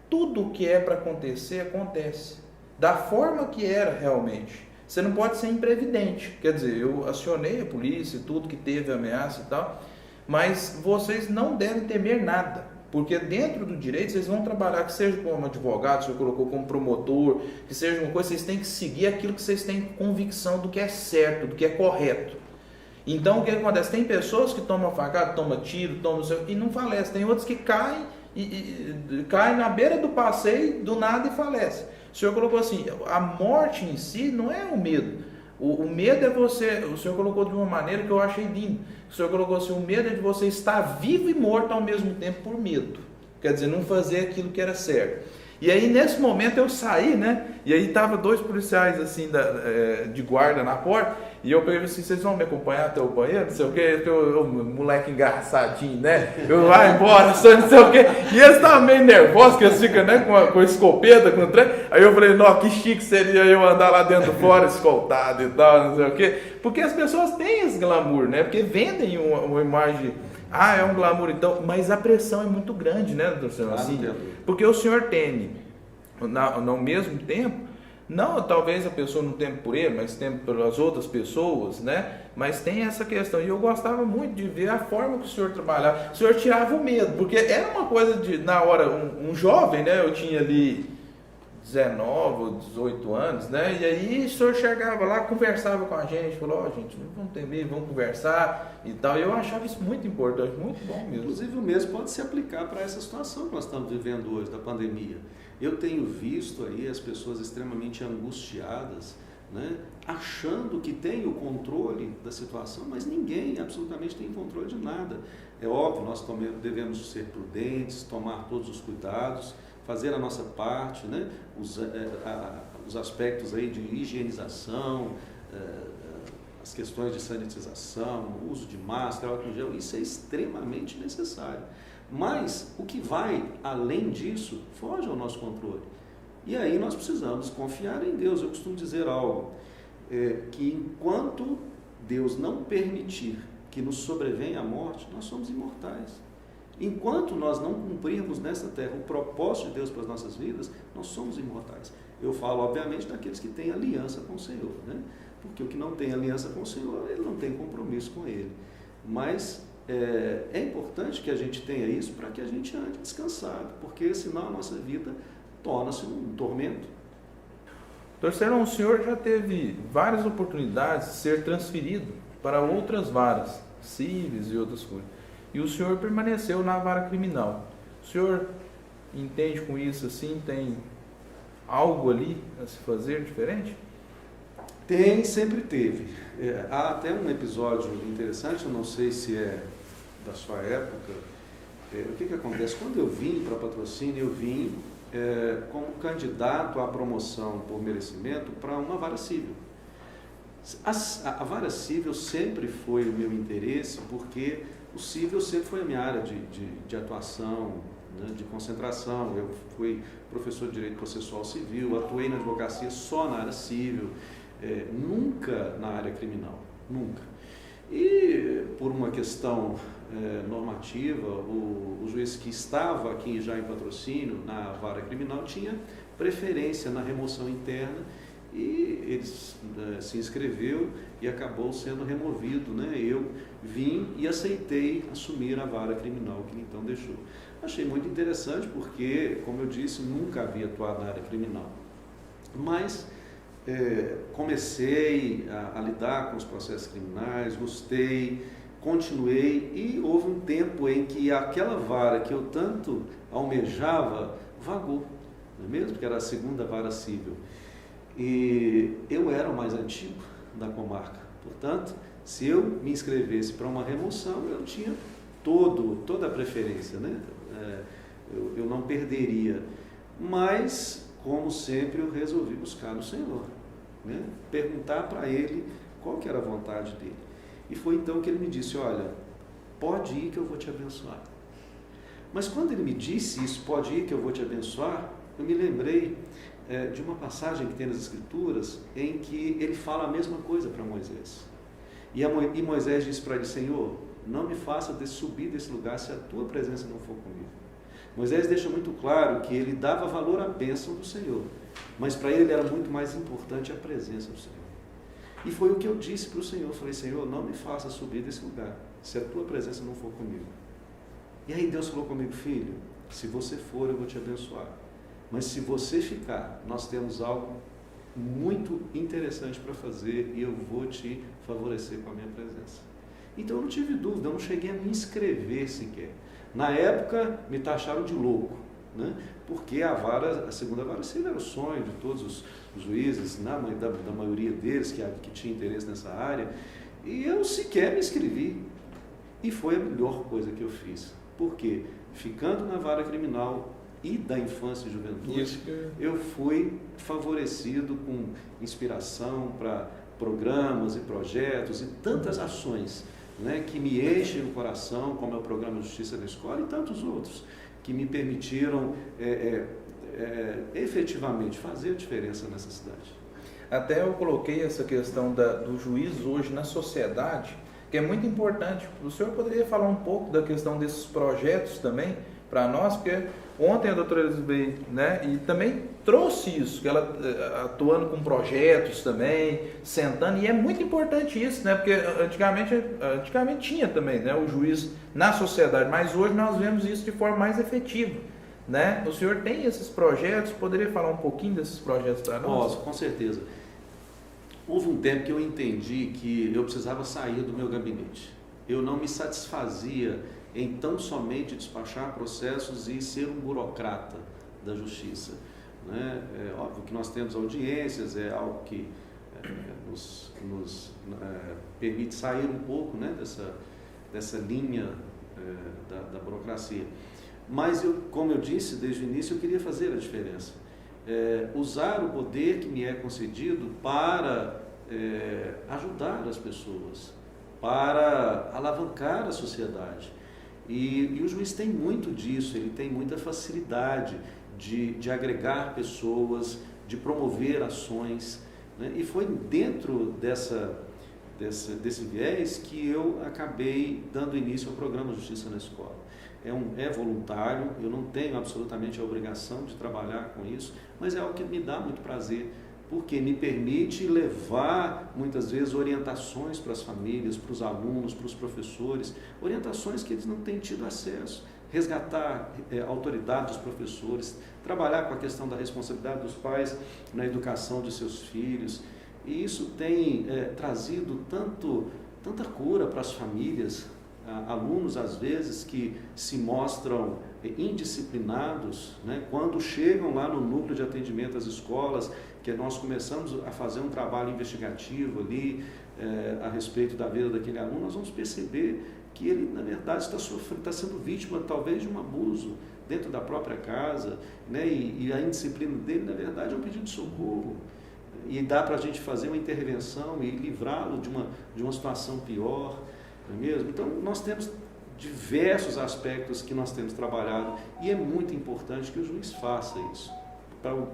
tudo que é para acontecer, acontece, da forma que era realmente. você não pode ser imprevidente. Quer dizer, eu acionei a polícia, tudo que teve ameaça e tal, mas vocês não devem temer nada, porque dentro do direito vocês vão trabalhar, que seja como advogado, o senhor colocou como promotor, que seja uma coisa, vocês têm que seguir aquilo que vocês têm convicção do que é certo, do que é correto. Então o que acontece? Tem pessoas que tomam facada, tomam tiro, e não falecem. Tem outros que caem caem na beira do passeio, do nada, e falecem. O senhor colocou assim, a morte em si não é o medo. O medo é você, o senhor colocou de uma maneira que eu achei lindo. O senhor colocou assim, o medo é de você estar vivo e morto ao mesmo tempo por medo. Quer dizer, não fazer aquilo que era certo. E aí, nesse momento, eu saí, né? E aí, tava 2 policiais, assim, de guarda na porta. E eu peguei assim, vocês vão me acompanhar até o banheiro? Não sei o quê. Moleque engraçadinho, né? Eu vai embora, só não sei o quê. E eles estavam meio nervosos, que eles ficam, né? Com a escopeta, com o trem. Aí eu falei, não, que chique seria eu andar lá dentro fora, escoltado e tal, não sei o quê. Porque as pessoas têm esse glamour, né? Porque vendem uma imagem... Ah, é um glamour então, mas a pressão é muito grande, né, doutor Senhor? Assim, porque o senhor teme, no mesmo tempo, não talvez a pessoa não teme por ele, mas teme pelas outras pessoas, né? Mas tem essa questão, e eu gostava muito de ver a forma que o senhor trabalhava. O senhor tirava o medo, porque era uma coisa de, na hora, um jovem, né? Eu tinha ali 19 ou 18 anos, né? E aí o senhor chegava lá, conversava com a gente, falou, gente, não vamos temer, vamos conversar e tal. E eu achava isso muito importante, muito bom mesmo. Inclusive o mesmo pode se aplicar para essa situação que nós estamos vivendo hoje, da pandemia. Eu tenho visto aí as pessoas extremamente angustiadas, né? Achando que tem o controle da situação, mas ninguém absolutamente tem controle de nada. É óbvio, nós devemos ser prudentes, tomar todos os cuidados, fazer a nossa parte, né? Os aspectos aí de higienização, as questões de sanitização, o uso de máscara, álcool em gel, isso é extremamente necessário. Mas o que vai além disso foge ao nosso controle. E aí nós precisamos confiar em Deus. Eu costumo dizer algo, que enquanto Deus não permitir que nos sobrevenha a morte, nós somos imortais. Enquanto nós não cumprirmos nessa terra o propósito de Deus para as nossas vidas, nós somos imortais. Eu falo, obviamente, daqueles que têm aliança com o Senhor, né? Porque o que não tem aliança com o Senhor, ele não tem compromisso com Ele. Mas é importante que a gente tenha isso para que a gente ande descansado, porque senão a nossa vida torna-se um tormento. Torcerão, o senhor já teve várias oportunidades de ser transferido para outras varas, civis e outras coisas. E o senhor permaneceu na vara criminal. O senhor entende com isso assim? Tem algo ali a se fazer diferente? Tem, sempre teve. Há até um episódio interessante, eu não sei se é da sua época. O que acontece? Quando eu vim para Patrocínio, eu vim como candidato à promoção por merecimento para uma vara civil. A vara civil sempre foi o meu interesse, porque o civil sempre foi a minha área de atuação, né, de concentração. Eu fui professor de Direito Processual Civil, atuei na advocacia só na área civil, nunca na área criminal, nunca. E por uma questão normativa, o juiz que estava aqui já em Patrocínio, na vara criminal, tinha preferência na remoção interna, e ele se inscreveu e acabou sendo removido, né? Eu vim e aceitei assumir a vara criminal que ele então deixou. Achei muito interessante porque, como eu disse, nunca havia atuado na área criminal. Mas comecei a lidar com os processos criminais, gostei, continuei, e houve um tempo em que aquela vara que eu tanto almejava vagou, não é mesmo? Que era a segunda vara civil. E eu era o mais antigo da comarca, portanto, se eu me inscrevesse para uma remoção, eu tinha toda a preferência, né? Eu não perderia, mas, como sempre, eu resolvi buscar no Senhor, né? Perguntar para Ele qual que era a vontade dEle. E foi então que Ele me disse, olha, pode ir que eu vou te abençoar. Mas quando Ele me disse isso, pode ir que eu vou te abençoar, eu me lembrei de uma passagem que tem nas Escrituras em que ele fala a mesma coisa para Moisés. E Moisés disse para ele, Senhor, não me faça subir desse lugar se a tua presença não for comigo. Moisés deixa muito claro que ele dava valor à bênção do Senhor, mas para ele era muito mais importante a presença do Senhor. E foi o que eu disse para o Senhor. Eu falei, Senhor, não me faça subir desse lugar, se a tua presença não for comigo. E aí Deus falou comigo, filho, se você for, eu vou te abençoar. Mas se você ficar, nós temos algo muito interessante para fazer e eu vou te favorecer com a minha presença. Então eu não tive dúvida, eu não cheguei a me inscrever sequer. Na época me taxaram de louco, né? Porque a segunda vara civil era o sonho de todos os juízes, da maioria deles que tinha interesse nessa área, e eu sequer me inscrevi. E foi a melhor coisa que eu fiz. Por quê? Ficando na vara criminal e da infância e juventude, eu fui favorecido com inspiração para programas e projetos e tantas ações, né, que me enchem o coração, como é o programa Justiça na Escola e tantos outros, que me permitiram efetivamente fazer a diferença nessa cidade. Até eu coloquei essa questão do juiz hoje na sociedade, que é muito importante. O senhor poderia falar um pouco da questão desses projetos também para nós, porque ontem a doutora Elisa veio, né, e também trouxe isso, que ela atuando com projetos também, sentando, e é muito importante isso, né, porque antigamente tinha também, né, o juiz na sociedade, mas hoje nós vemos isso de forma mais efetiva, né? O senhor tem esses projetos, poderia falar um pouquinho desses projetos para nós? Posso, com certeza. Houve um tempo que eu entendi que eu precisava sair do meu gabinete. Eu não me satisfazia em tão somente despachar processos e ser um burocrata da justiça, né? É óbvio que nós temos audiências, é algo que nos permite sair um pouco, né, dessa linha da burocracia. Mas, como eu disse desde o início, eu queria fazer a diferença. Usar o poder que me é concedido para ajudar as pessoas, para alavancar a sociedade. E o juiz tem muito disso, ele tem muita facilidade de agregar pessoas, de promover ações, né? E foi dentro desse viés que eu acabei dando início ao programa Justiça na Escola. É voluntário, eu não tenho absolutamente a obrigação de trabalhar com isso, mas é algo que me dá muito prazer, porque me permite levar, muitas vezes, orientações para as famílias, para os alunos, para os professores, orientações que eles não têm tido acesso, resgatar a autoridade dos professores, trabalhar com a questão da responsabilidade dos pais na educação de seus filhos, e isso tem trazido tanta cura para as famílias. Alunos, às vezes, que se mostram indisciplinados, né, quando chegam lá no núcleo de atendimento às escolas, que nós começamos a fazer um trabalho investigativo ali a respeito da vida daquele aluno, nós vamos perceber que ele, na verdade, está sendo vítima, talvez, de um abuso dentro da própria casa, né, e a indisciplina dele, na verdade, é um pedido de socorro. E dá para a gente fazer uma intervenção e livrá-lo de uma situação pior. Não é mesmo? Então, nós temos diversos aspectos que nós temos trabalhado e é muito importante que o juiz faça isso,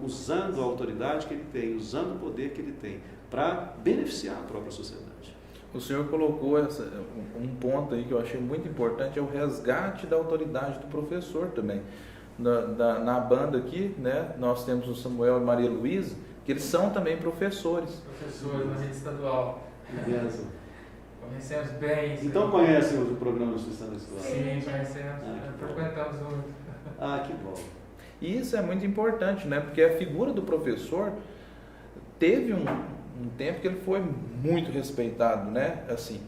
usando a autoridade que ele tem, usando o poder que ele tem, para beneficiar a própria sociedade. O senhor colocou um ponto aí que eu achei muito importante, é o resgate da autoridade do professor também. Na banda aqui, né, nós temos o Samuel e Maria Luísa, que eles são também professores. Professores na rede estadual. Conhecemos bem. Então conhecem o programa de Justiça na Escola? Sim, conhecemos. Frequentamos muito. Que bom. E isso é muito importante, né? Porque a figura do professor teve um tempo que ele foi muito respeitado, né? Assim,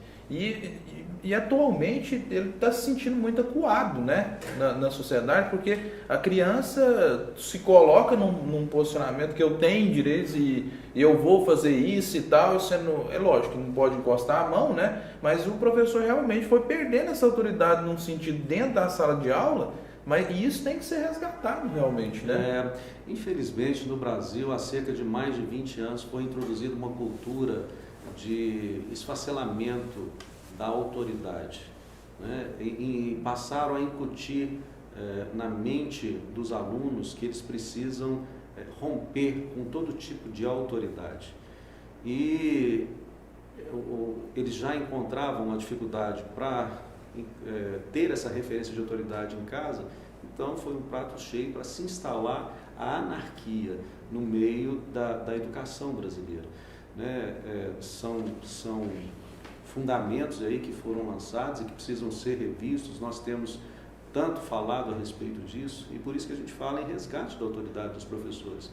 e atualmente ele está se sentindo muito acuado, né? Na sociedade, porque a criança se coloca num posicionamento que eu tenho direitos e eu vou fazer isso e tal, é lógico que não pode encostar a mão, né? Mas o professor realmente foi perdendo essa autoridade num sentido dentro da sala de aula, e isso tem que ser resgatado realmente, né? Infelizmente, no Brasil, há cerca de mais de 20 anos, foi introduzida uma cultura de esfacelamento da autoridade, né? E passaram a incutir na mente dos alunos que eles precisam romper com todo tipo de autoridade. E eles já encontravam uma dificuldade para ter essa referência de autoridade em casa, então foi um prato cheio para se instalar a anarquia no meio da educação brasileira. né? São fundamentos aí que foram lançados e que precisam ser revistos. Nós temos tanto falado a respeito disso, e por isso que a gente fala em resgate da autoridade dos professores.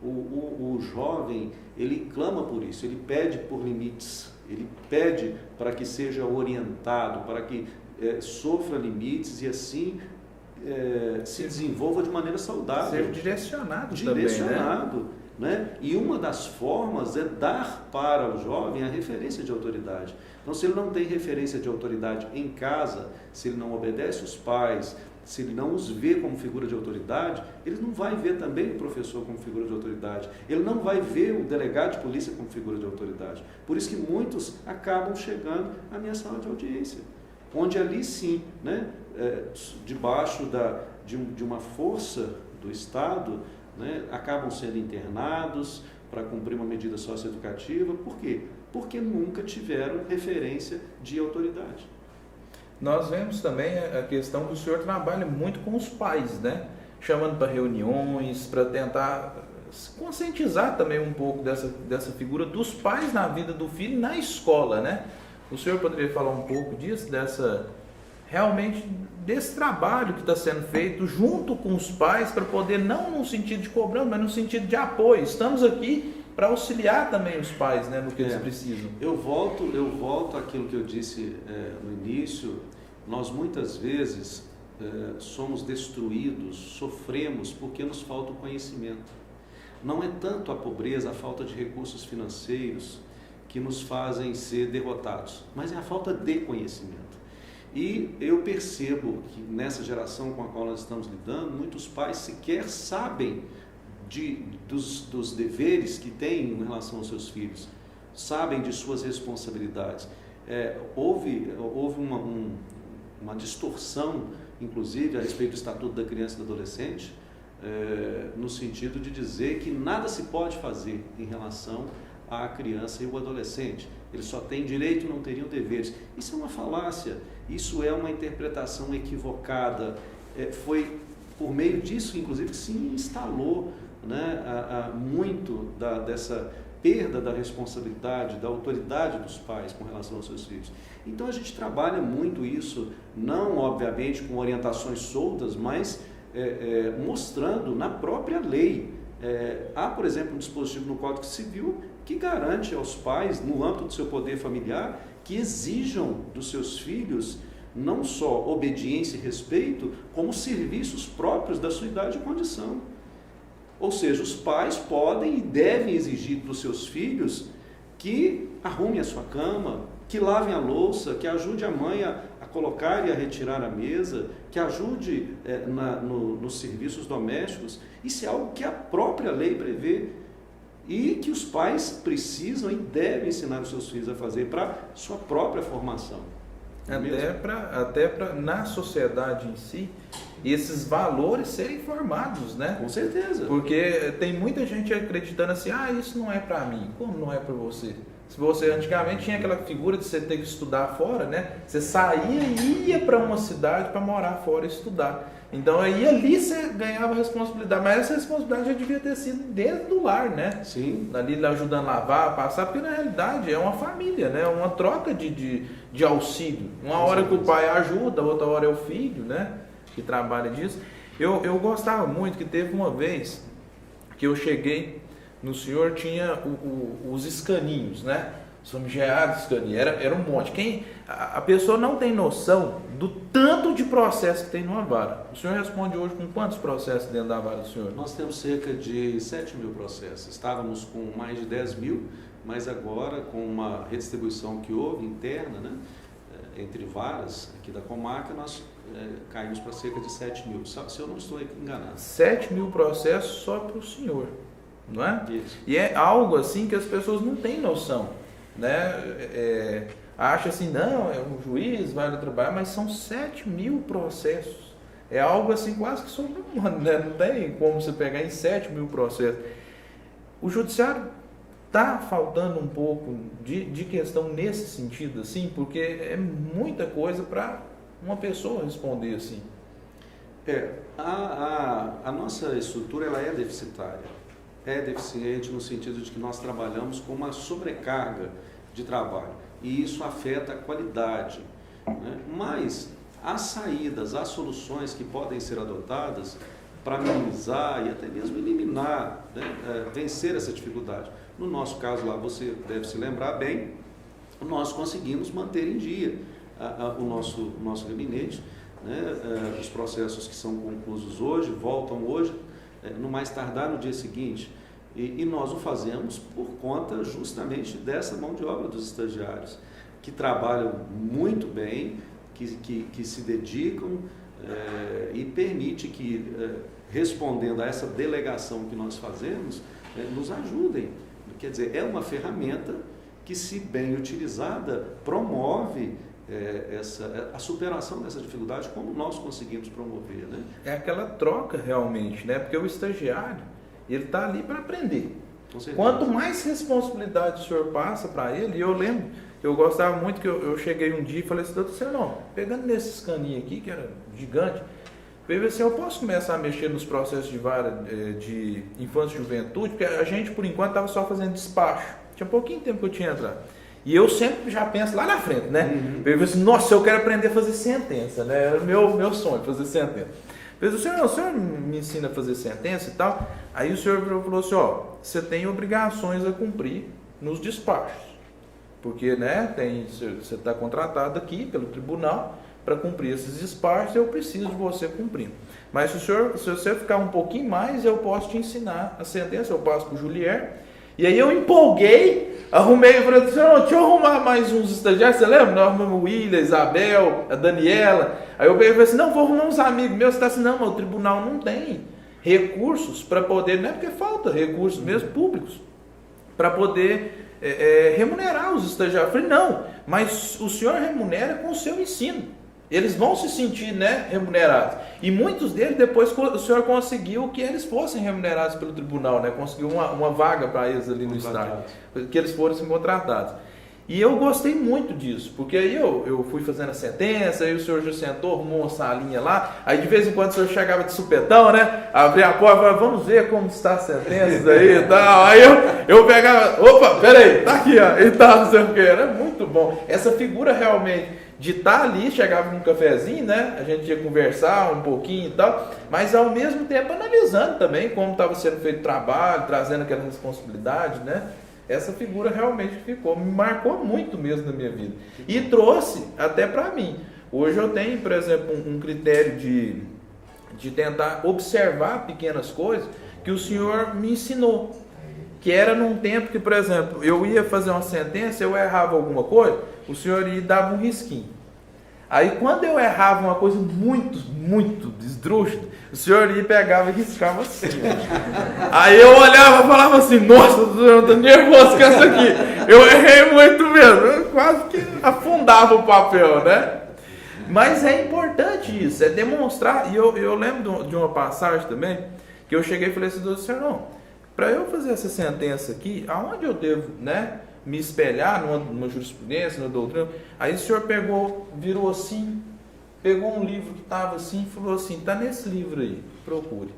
O jovem, ele clama por isso, ele pede por limites, ele pede para que seja orientado, para que sofra limites e assim se desenvolva de maneira saudável. Ser direcionado também, né? E uma das formas é dar para o jovem a referência de autoridade. Então, se ele não tem referência de autoridade em casa, se ele não obedece os pais, se ele não os vê como figura de autoridade, ele não vai ver também o professor como figura de autoridade, ele não vai ver o delegado de polícia como figura de autoridade. Por isso que muitos acabam chegando à minha sala de audiência, onde ali sim, né, debaixo de uma força do Estado, né, acabam sendo internados para cumprir uma medida socioeducativa. Por quê? Porque nunca tiveram referência de autoridade. Nós vemos também a questão que o senhor trabalha muito com os pais, né? Chamando para reuniões, para tentar conscientizar também um pouco dessa figura dos pais na vida do filho na escola, né? O senhor poderia falar um pouco disso, realmente desse trabalho que está sendo feito junto com os pais, para poder, não no sentido de cobrança, mas no sentido de apoio. Estamos aqui para auxiliar também os pais, né, no que eles precisam. Eu volto àquilo que eu disse no início. Nós muitas vezes somos destruídos, sofremos porque nos falta o conhecimento. Não é tanto a pobreza, a falta de recursos financeiros que nos fazem ser derrotados, mas é a falta de conhecimento. E eu percebo que nessa geração com a qual nós estamos lidando, muitos pais sequer sabem dos deveres que têm em relação aos seus filhos, sabem de suas responsabilidades. Houve uma distorção, inclusive, a respeito do Estatuto da Criança e do Adolescente, no sentido de dizer que nada se pode fazer em relação à criança e ao adolescente. Eles só têm direito, não teriam deveres. Isso é uma falácia, isso é uma interpretação equivocada. Foi por meio disso, inclusive, que se instalou, né, muito dessa perda da responsabilidade, da autoridade dos pais com relação aos seus filhos. Então a gente trabalha muito isso, não obviamente com orientações soltas, mas mostrando na própria lei. Há, por exemplo, um dispositivo no Código Civil que garante aos pais, no âmbito do seu poder familiar, que exijam dos seus filhos não só obediência e respeito, como serviços próprios da sua idade e condição. Ou seja, os pais podem e devem exigir dos seus filhos que arrumem a sua cama, que lavem a louça, que ajude a mãe a colocar e a retirar a mesa, que ajude nos serviços domésticos. Isso é algo que a própria lei prevê e que os pais precisam e devem ensinar os seus filhos a fazer para sua própria formação. Até para na sociedade em si, esses valores serem formados, né? Com certeza. Porque tem muita gente acreditando assim, isso não é para mim. Como não é para você? Se você antigamente tinha aquela figura de você ter que estudar fora, né? Você saía e ia para uma cidade para morar fora e estudar. Então aí ali você ganhava responsabilidade, mas essa responsabilidade já devia ter sido dentro do lar, né? Sim. Ali ajudando a lavar, passar, porque na realidade é uma família, né? Uma troca de auxílio. Uma hora que o pai ajuda, outra hora é o filho, né? Que trabalha disso. Eu gostava muito que teve uma vez que eu cheguei no senhor, tinha os escaninhos, né? Os famigerados escaninhos, era um monte. A pessoa não tem noção do tanto de processo que tem numa vara. O senhor responde hoje com quantos processos dentro da vara do senhor? Nós temos cerca de 7 mil processos. Estávamos com mais de 10 mil, mas agora, com uma redistribuição que houve interna, né, entre varas aqui da comarca, nós caímos para cerca de 7 mil. Se eu não estou enganado. 7 mil processos só para o senhor, não é? Isso. E é algo assim que as pessoas não têm noção, né? Acha assim, não, é um juiz, vai trabalhar, mas são 7 mil processos. É algo assim quase que sobre-humano, né? Não tem como você pegar em 7 mil processos. O judiciário está faltando um pouco de questão nesse sentido, assim, porque é muita coisa para uma pessoa responder assim. A nossa estrutura ela é deficitária. é deficiente no sentido de que nós trabalhamos com uma sobrecarga de trabalho e isso afeta a qualidade, né? Mas as saídas, as soluções que podem ser adotadas para minimizar e até mesmo eliminar, né, vencer essa dificuldade. No nosso caso lá, você deve se lembrar bem, nós conseguimos manter em dia o nosso gabinete, né, os processos que são conclusos hoje, voltam hoje, no mais tardar no dia seguinte, e nós o fazemos por conta justamente dessa mão de obra dos estagiários, que trabalham muito bem, que se dedicam e permite que, respondendo a essa delegação que nós fazemos, nos ajudem. Quer dizer, é uma ferramenta que, se bem utilizada, promove a superação dessa dificuldade, como nós conseguimos promover, né? É aquela troca realmente, né? Porque o estagiário, ele está ali para aprender. Quanto mais responsabilidade o senhor passa para ele, e eu lembro, eu gostava muito que eu cheguei um dia e falei assim, doutor Serlão, pegando nesses caninhos aqui, que era gigante, eu falei assim, eu posso começar a mexer nos processos de infância e juventude, porque a gente, por enquanto, estava só fazendo despacho. Tinha pouquinho tempo que eu tinha entrado. E eu sempre já penso lá na frente, né? Uhum. Eu falei assim, nossa, eu quero aprender a fazer sentença, né? Era o meu sonho, fazer sentença. Eu falei assim, o senhor me ensina a fazer sentença e tal? Aí o senhor falou assim, ó, você tem obrigações a cumprir nos despachos. Porque, né, você está contratado aqui pelo tribunal para cumprir esses despachos, eu preciso de você cumprir. Mas se você ficar um pouquinho mais, eu posso te ensinar a sentença, eu passo para o Julier. E aí eu empolguei, arrumei, eu falei, deixa eu arrumar mais uns estagiários, você lembra? Nós arrumamos o William, a Isabel, a Daniela. Aí eu falei assim, não, vou arrumar uns amigos meus. Você está assim, não, mas o tribunal não tem recursos para poder, não é porque falta recursos mesmo públicos, para poder remunerar os estagiários. Eu falei, não, mas o senhor remunera com o seu ensino. Eles vão se sentir, né, remunerados. E muitos deles, depois o senhor conseguiu que eles fossem remunerados pelo tribunal, né? Conseguiu uma vaga para eles ali no estágio, que eles fossem contratados. E eu gostei muito disso, porque aí eu fui fazendo a sentença, aí o senhor já sentou, arrumou uma salinha lá, aí de vez em quando o senhor chegava de supetão, né? Abria a porta e falava, vamos ver como está a sentença aí e tal. Aí eu pegava, opa, peraí, tá aqui, ó, e tal, não sei o que, era muito bom. Essa figura realmente de estar ali, chegava num cafezinho, né? A gente ia conversar um pouquinho e tal, mas ao mesmo tempo analisando também como estava sendo feito o trabalho, trazendo aquela responsabilidade, né? Essa figura realmente ficou, me marcou muito mesmo na minha vida. E trouxe até para mim. Hoje eu tenho, por exemplo, um critério de tentar observar pequenas coisas que o senhor me ensinou. Que era num tempo que, por exemplo, eu ia fazer uma sentença, eu errava alguma coisa, o senhor ia dar um risquinho. Aí quando eu errava uma coisa muito esdrúxula, o senhor ia, pegava e riscava assim. Aí eu olhava e falava assim, nossa, eu tô nervoso com essa aqui. Eu errei muito mesmo, eu quase que afundava o papel, né? Mas é importante isso, é demonstrar. E eu lembro de uma passagem também, que eu cheguei e falei assim, doutor, senhor, não, para eu fazer essa sentença aqui, aonde eu devo, né, me espelhar numa jurisprudência, numa doutrina? Aí o senhor virou assim, pegou um livro que estava assim e falou assim, está nesse livro aí, procure.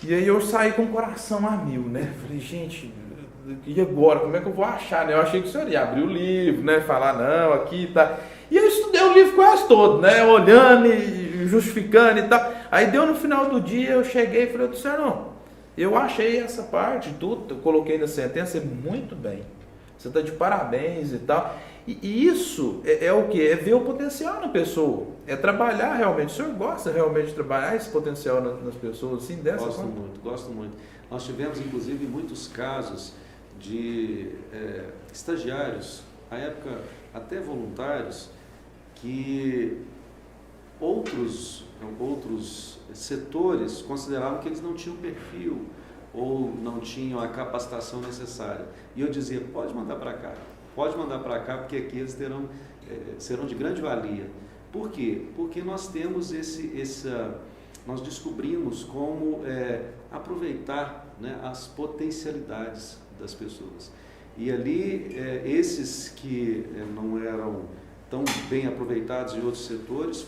E aí eu saí com o coração a mil, né? Falei, gente, e agora? Como é que eu vou achar, né? Eu achei que o senhor ia abrir o livro, né? Falar, não, aqui tá. E eu estudei o livro quase todo, né? Olhando e justificando e tal. Aí deu no final do dia, eu cheguei e falei, senhor, não, eu achei essa parte, tudo, eu coloquei na sentença, muito bem. Você está de parabéns e tal. E isso é o que? É ver o potencial na pessoa. É trabalhar realmente. O senhor gosta realmente de trabalhar esse potencial nas pessoas, assim, dessa forma? Gosto muito. Nós tivemos, inclusive, muitos casos de estagiários, à época até voluntários, que outros setores consideravam que eles não tinham perfil ou não tinham a capacitação necessária. E eu dizia, pode mandar para cá, porque aqui eles serão de grande valia. Por quê? Porque nós temos nós descobrimos como aproveitar, né, as potencialidades das pessoas. E ali, esses que não eram tão bem aproveitados em outros setores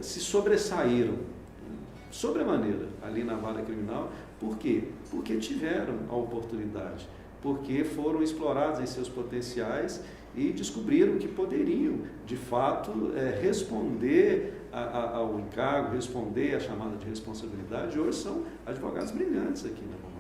se sobressaíram, sobremaneira ali na vara criminal. Por quê? Porque tiveram a oportunidade, porque foram explorados em seus potenciais e descobriram que poderiam, de fato, responder ao encargo, responder à chamada de responsabilidade. Hoje são advogados brilhantes aqui na Romana.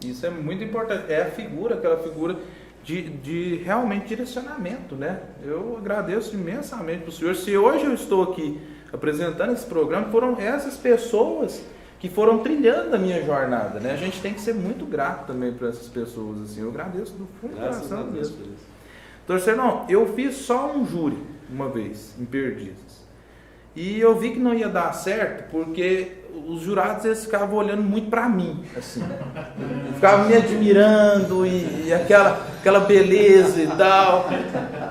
Isso é muito importante. É a figura, aquela figura de realmente direcionamento, né? Eu agradeço imensamente para o senhor. Se hoje eu estou aqui apresentando esse programa, foram essas pessoas que foram trilhando a minha jornada, né? A gente tem que ser muito grato também para essas pessoas, assim. Eu agradeço do fundo do coração mesmo. Doutor Sernon, eu fiz só um júri uma vez, em Perdizes. E eu vi que não ia dar certo, porque os jurados eles ficavam olhando muito para mim, assim. Ficavam me admirando e aquela beleza e tal.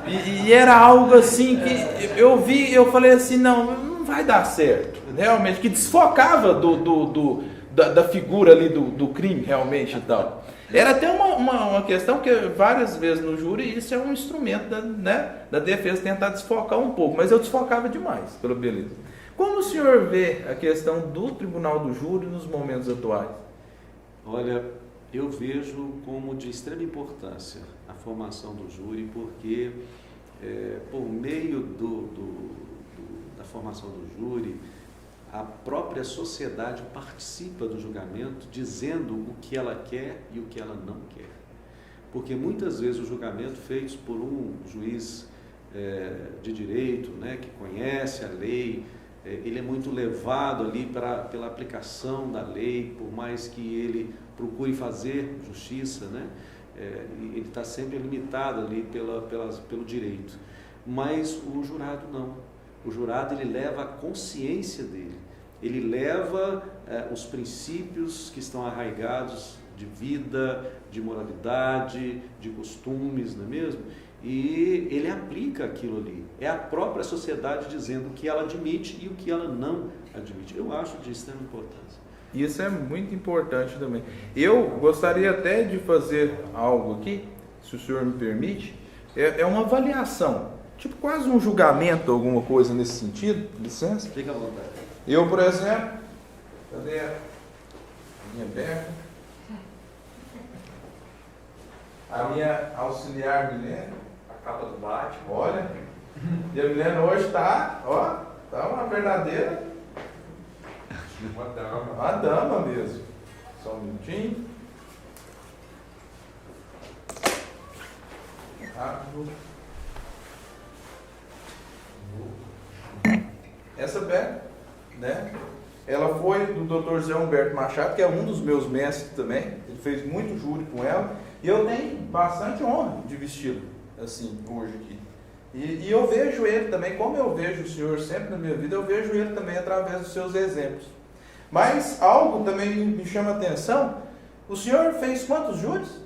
E era algo assim que eu vi, eu falei assim, não vai dar certo. Realmente, que desfocava da figura ali do crime, realmente e tal. Era até uma questão que várias vezes no júri isso é um instrumento da defesa tentar desfocar um pouco, mas eu desfocava demais pela beleza. Como o senhor vê a questão do tribunal do júri nos momentos atuais? Olha, eu vejo como de extrema importância a formação do júri, porque por meio da formação do júri, a própria sociedade participa do julgamento dizendo o que ela quer e o que ela não quer. Porque muitas vezes o julgamento feito por um juiz de direito, né, que conhece a lei, ele é muito levado ali pela aplicação da lei, por mais que ele procure fazer justiça, né, ele está sempre limitado ali pelo direito. Mas o jurado não. O jurado ele leva a consciência dele, ele leva os princípios que estão arraigados de vida, de moralidade, de costumes, não é mesmo? E ele aplica aquilo ali. É a própria sociedade dizendo o que ela admite e o que ela não admite. Eu acho de extrema importância. Isso é muito importante também. Eu gostaria até de fazer algo aqui, se o senhor me permite, é uma avaliação. Tipo, quase um julgamento, alguma coisa nesse sentido. Licença? Fica à vontade. Eu, por exemplo, cadê a minha Beca? A minha auxiliar Milena, A capa do Batman. olha. E a Milena hoje está uma verdadeira... Uma dama. Uma dama mesmo. Só um minutinho. Rápido. Essa Beca, né? Ela foi do Dr. Zé Humberto Machado, que é um dos meus mestres também. Ele fez muito júri com ela. E eu tenho bastante honra de vesti-lo, assim, hoje aqui. E eu vejo ele também, como eu vejo o senhor sempre na minha vida, eu vejo ele também através dos seus exemplos. Mas algo também me chama a atenção. O senhor fez quantos júris?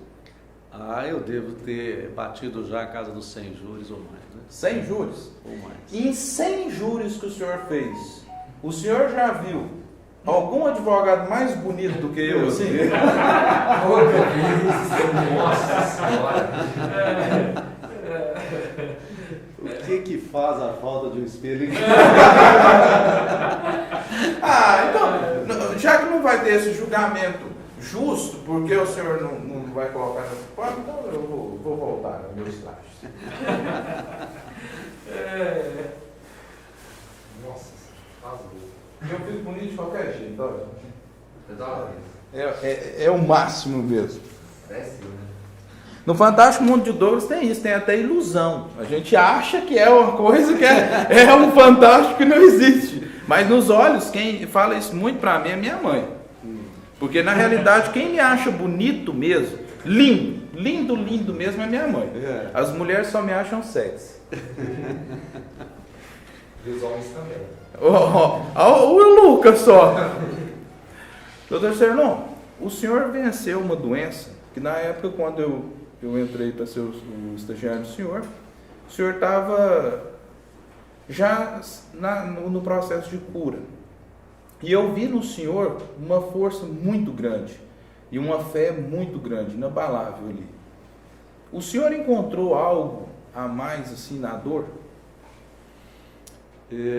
Eu devo ter batido já a casa dos 100 júris ou mais, né? 100 júris? Ou mais. Em 100 júris que o senhor fez, o senhor já viu algum advogado mais bonito do que eu, assim? Nossa Senhora. O que faz a falta de um espelho? Então, já que não vai ter esse julgamento justo, porque o senhor não vai colocar nessa forma, então eu vou voltar aos meus trajes. Nossa, rasgou. Eu fiz bonito de qualquer jeito, olha. Você dá uma vez. É o máximo mesmo. Parece, né? No Fantástico Mundo de Douglas tem isso, tem até ilusão. A gente acha que é uma coisa que é um fantástico que não existe. Mas nos olhos, quem fala isso muito pra mim é minha mãe. Porque na realidade, quem me acha bonito mesmo, lindo mesmo é minha mãe. As mulheres só me acham sexy. E os homens também. O Lucas só. Doutor Sernon, o senhor venceu uma doença que na época quando eu entrei para ser o estagiário do senhor estava já no processo de cura. E eu vi no senhor uma força muito grande e uma fé muito grande, inabalável ali. O senhor encontrou algo a mais assim na dor?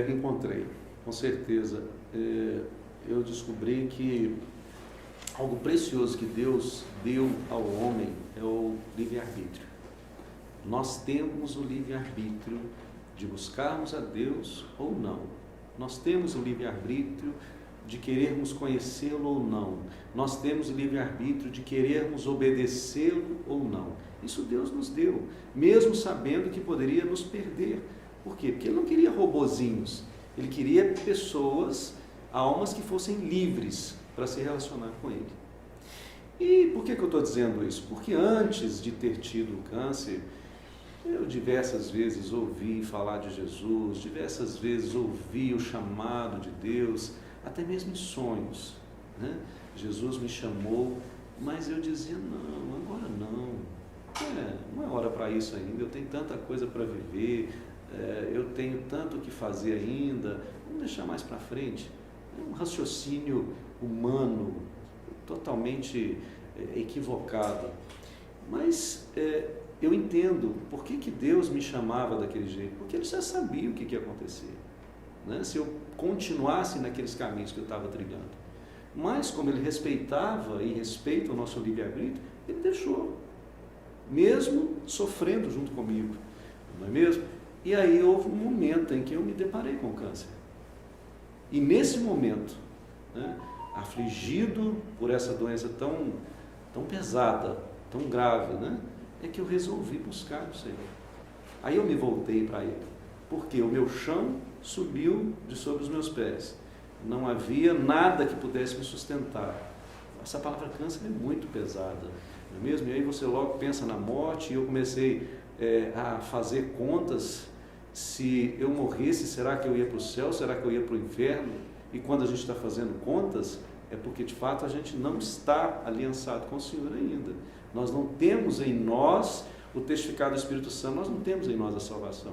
Encontrei, com certeza. eu descobri que algo precioso que Deus deu ao homem é o livre-arbítrio. Nós temos o livre-arbítrio de buscarmos a Deus ou não. Nós temos o livre-arbítrio de querermos conhecê-lo ou não. Nós temos o livre-arbítrio de querermos obedecê-lo ou não. Isso Deus nos deu, mesmo sabendo que poderia nos perder. Por quê? Porque Ele não queria robozinhos. Ele queria pessoas, almas que fossem livres para se relacionar com Ele. E por que eu estou dizendo isso? Porque antes de ter tido o câncer, eu diversas vezes ouvi falar de Jesus, diversas vezes ouvi o chamado de Deus, até mesmo em sonhos, né? Jesus me chamou, mas eu dizia, não, agora não, não é hora para isso ainda, eu tenho tanta coisa para viver, eu tenho tanto o que fazer ainda, vamos deixar mais para frente. É um raciocínio humano totalmente equivocado, mas eu entendo por que Deus me chamava daquele jeito, porque Ele já sabia o que ia acontecer, né? Se eu continuasse naqueles caminhos que eu estava trilhando. Mas como Ele respeitava e respeita o nosso livre-arbítrio, Ele deixou, mesmo sofrendo junto comigo, não é mesmo? E aí houve um momento em que eu me deparei com o câncer. E nesse momento, né, afligido por essa doença tão pesada, tão grave, né, é que eu resolvi buscar o Senhor. Aí eu me voltei para Ele, porque o meu chão subiu de sobre os meus pés. Não havia nada que pudesse me sustentar. Essa palavra câncer é muito pesada, não é mesmo? E aí você logo pensa na morte, e eu comecei a fazer contas. Se eu morresse, será que eu ia para o céu? Será que eu ia para o inferno? E quando a gente está fazendo contas, é porque de fato a gente não está aliançado com o Senhor ainda. Nós não temos em nós o testificado do Espírito Santo, nós não temos em nós a salvação.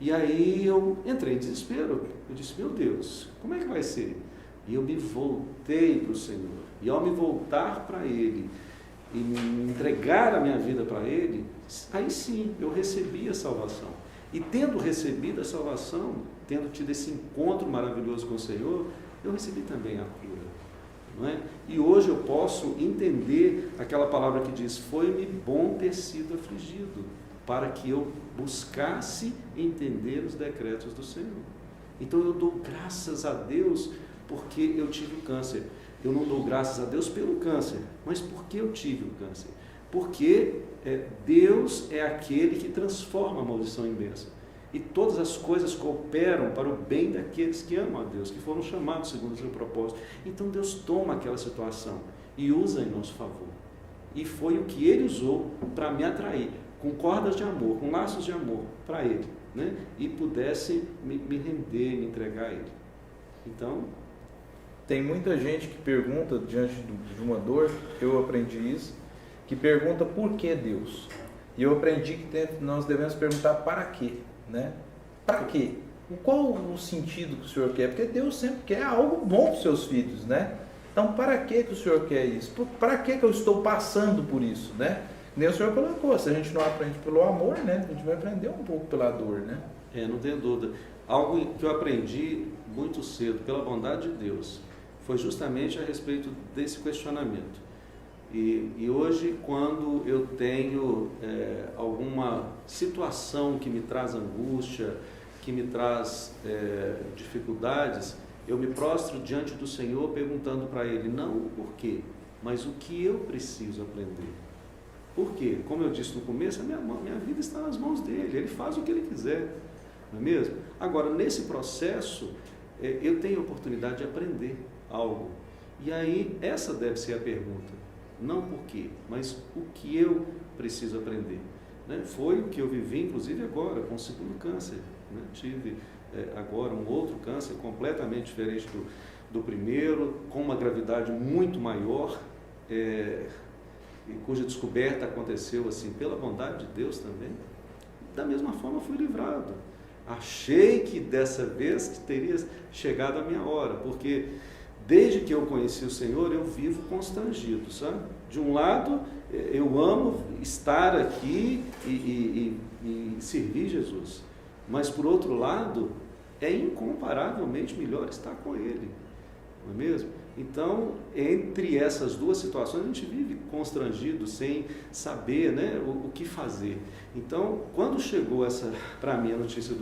E aí eu entrei em desespero, eu disse, meu Deus, como é que vai ser? E eu me voltei para o Senhor, e ao me voltar para Ele, e me entregar a minha vida para Ele, aí sim, eu recebi a salvação. E tendo recebido a salvação, tendo tido esse encontro maravilhoso com o Senhor, eu recebi também a cura, não é? E hoje eu posso entender aquela palavra que diz, foi-me bom ter sido afligido, para que eu buscasse entender os decretos do Senhor. Então eu dou graças a Deus porque eu tive o câncer. Eu não dou graças a Deus pelo câncer, mas porque eu tive o câncer. Porque Deus é aquele que transforma a maldição em bênção. E todas as coisas cooperam para o bem daqueles que amam a Deus, que foram chamados segundo o seu propósito. Então Deus toma aquela situação e usa em nosso favor. E foi o que Ele usou para me atrair, com cordas de amor, com laços de amor para Ele, né? E pudesse me render, me entregar a Ele. Então, tem muita gente que pergunta diante de uma dor, eu aprendi isso, que pergunta por que Deus? E eu aprendi que nós devemos perguntar para quê, né? Para quê? Qual o sentido que o Senhor quer? Porque Deus sempre quer algo bom para os seus filhos, né? Então, para que o Senhor quer isso? Para que eu estou passando por isso, né? Nem o Senhor colocou, se a gente não aprende pelo amor, né? A gente vai aprender um pouco pela dor, né? Não tenho dúvida. Algo que eu aprendi muito cedo, pela bondade de Deus, foi justamente a respeito desse questionamento. E hoje, quando eu tenho alguma situação que me traz angústia, que me traz dificuldades, eu me prostro diante do Senhor perguntando para Ele, não o porquê, mas o que eu preciso aprender. Por quê? Como eu disse no começo, a minha vida está nas mãos dEle, Ele faz o que Ele quiser, não é mesmo? Agora, nesse processo, eu tenho a oportunidade de aprender algo. E aí, essa deve ser a pergunta. Não por quê, mas o que eu preciso aprender, né? Foi o que eu vivi, inclusive agora, com o segundo câncer, né? Tive agora um outro câncer completamente diferente do primeiro, com uma gravidade muito maior, e cuja descoberta aconteceu assim, pela bondade de Deus também. Da mesma forma fui livrado. Achei que dessa vez teria chegado a minha hora, porque desde que eu conheci o Senhor, eu vivo constrangido, sabe? De um lado, eu amo estar aqui e servir Jesus. Mas, por outro lado, é incomparavelmente melhor estar com Ele. não é mesmo? Então, entre essas duas situações, a gente vive constrangido, sem saber, né, o que fazer. Então, quando chegou para mim a notícia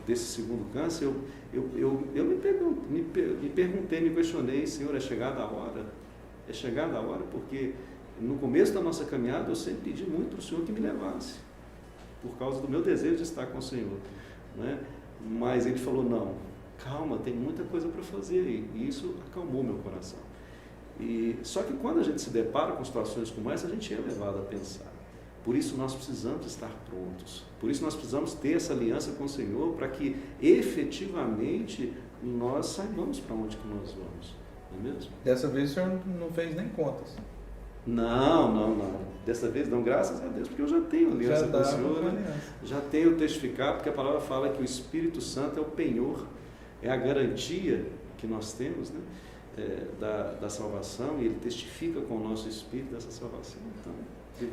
desse segundo câncer, eu me perguntei, me questionei, Senhor, é chegada a hora? É chegada a hora? Porque no começo da nossa caminhada eu sempre pedi muito para o Senhor que me levasse, por causa do meu desejo de estar com o Senhor, né? Mas Ele falou, não, calma, tem muita coisa para fazer aí. E isso acalmou meu coração. Só que quando a gente se depara com situações como essa, a gente é levado a pensar. Por isso nós precisamos estar prontos. Por isso nós precisamos ter essa aliança com o Senhor, para que efetivamente nós saibamos para onde que nós vamos. Não é mesmo? Dessa vez o senhor não fez nem contas. Não. Dessa vez não, graças a Deus, porque eu já tenho aliança com o Senhor, né? Já tenho testificado, porque a palavra fala que o Espírito Santo é o penhor, é a garantia que nós temos, né? Da salvação, e Ele testifica com o nosso Espírito dessa salvação. Então,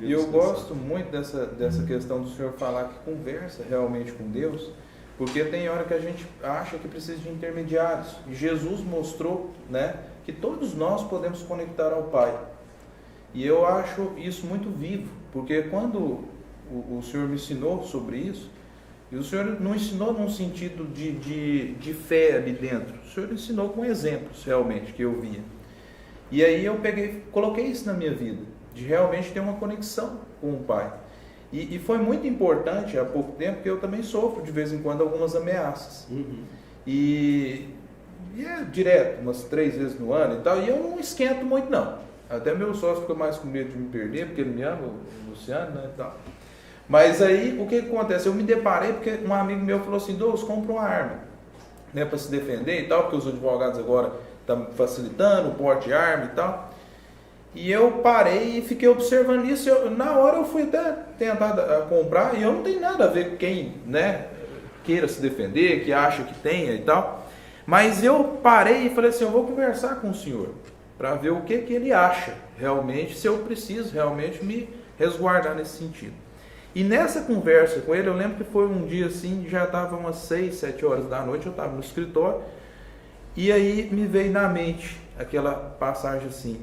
e eu gosto muito dessa questão do senhor falar que conversa realmente com Deus, porque tem hora que a gente acha que precisa de intermediários, e Jesus mostrou, né, que todos nós podemos conectar ao Pai. E eu acho isso muito vivo, porque quando o Senhor me ensinou sobre isso, e o Senhor não ensinou num sentido de fé ali dentro, o Senhor ensinou com exemplos realmente que eu via. E aí eu coloquei isso na minha vida, de realmente ter uma conexão com o Pai. E foi muito importante há pouco tempo, porque eu também sofro de vez em quando algumas ameaças. Uhum. E é direto, umas 3 vezes no ano e tal, e eu não esquento muito não. Até meu sócio fica mais com medo de me perder, porque ele me ama, o Luciano, né, e tal. Mas aí, o que acontece? Eu me deparei, porque um amigo meu falou assim, Douglas, compra uma arma, né, para se defender e tal, porque os advogados agora estão facilitando o porte de arma e tal. E eu parei e fiquei observando isso. Na hora eu fui até tentar comprar, e eu não tenho nada a ver com quem, né, queira se defender, que acha que tenha e tal. Mas eu parei e falei assim, eu vou conversar com o senhor, para ver o que ele acha realmente, se eu preciso realmente me resguardar nesse sentido. E nessa conversa com ele, eu lembro que foi um dia assim, já estava umas 6, 7 horas da noite, eu estava no escritório, e aí me veio na mente aquela passagem assim,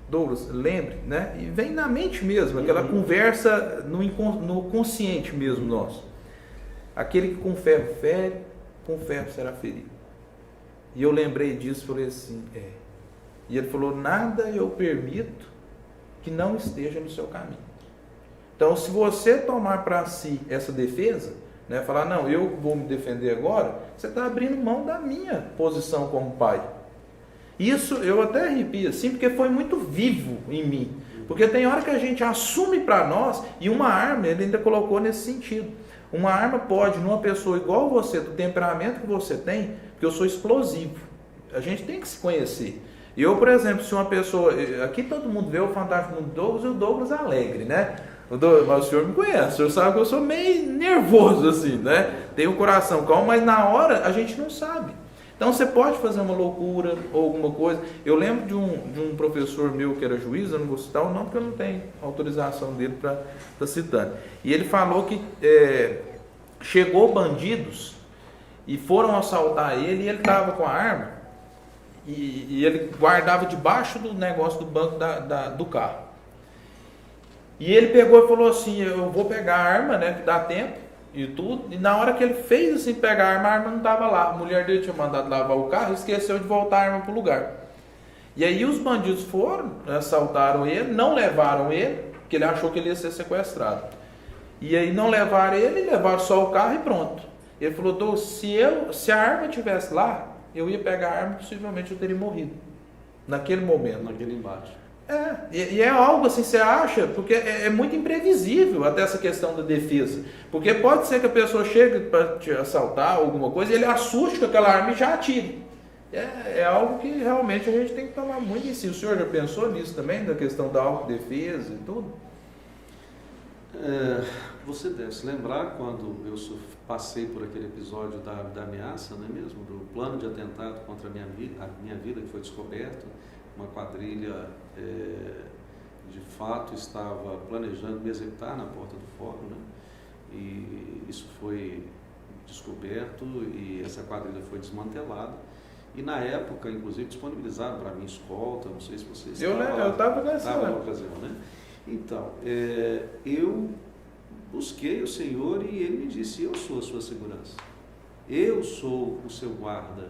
Douglas, lembre, né? E vem na mente mesmo, aquela conversa no consciente mesmo nosso. Aquele que com ferro fere, com ferro será ferido. E eu lembrei disso e falei assim, E ele falou, nada eu permito que não esteja no seu caminho. Então, se você tomar para si essa defesa, né, falar, não, eu vou me defender agora, você está abrindo mão da minha posição como pai. Isso eu até arrepio assim, porque foi muito vivo em mim. Porque tem hora que a gente assume para nós, e uma arma, ele ainda colocou nesse sentido. Uma arma pode, numa pessoa igual você, do temperamento que você tem, porque eu sou explosivo. A gente tem que se conhecer. Eu, por exemplo, se uma pessoa... Aqui todo mundo vê o Fantástico Mundo do Douglas e o Douglas alegre, né? Mas o senhor me conhece, o senhor sabe que eu sou meio nervoso, assim, né? Tenho o coração calmo, mas na hora a gente não sabe. Então você pode fazer uma loucura ou alguma coisa. Eu lembro de um professor meu que era juiz, eu não vou citar o nome porque eu não tenho autorização dele para estar citando. E ele falou que chegou bandidos e foram assaltar ele, e ele estava com a arma e ele guardava debaixo do negócio do banco do carro. E ele pegou e falou assim, eu vou pegar a arma, né, que dá tempo e tudo. E na hora que ele fez assim, pegar a arma não estava lá. A mulher dele tinha mandado lavar o carro e esqueceu de voltar a arma para o lugar. E aí os bandidos foram, assaltaram ele, não levaram ele, porque ele achou que ele ia ser sequestrado. E aí não levaram ele, levaram só o carro e pronto. Ele falou, Douglas, se a arma estivesse lá, eu ia pegar a arma e possivelmente eu teria morrido. Naquele momento. Naquele embate. E é algo assim, você acha, porque é muito imprevisível até essa questão da defesa. Porque pode ser que a pessoa chegue para te assaltar alguma coisa e ele assuste com aquela arma e já atire. É algo que realmente a gente tem que tomar muito em si. O senhor já pensou nisso também, da questão da autodefesa e tudo? Você deve se lembrar quando eu passei por aquele episódio da ameaça, não é mesmo? Do plano de atentado contra a minha vida que foi descoberto. Uma quadrilha, de fato, estava planejando me executar na porta do fórum, né? E isso foi descoberto e essa quadrilha foi desmantelada. E na época, inclusive, disponibilizaram para mim escolta, não sei se vocês eu estava na ocasião, né? Então, eu busquei o Senhor e Ele me disse, eu sou a sua segurança, eu sou o seu guarda,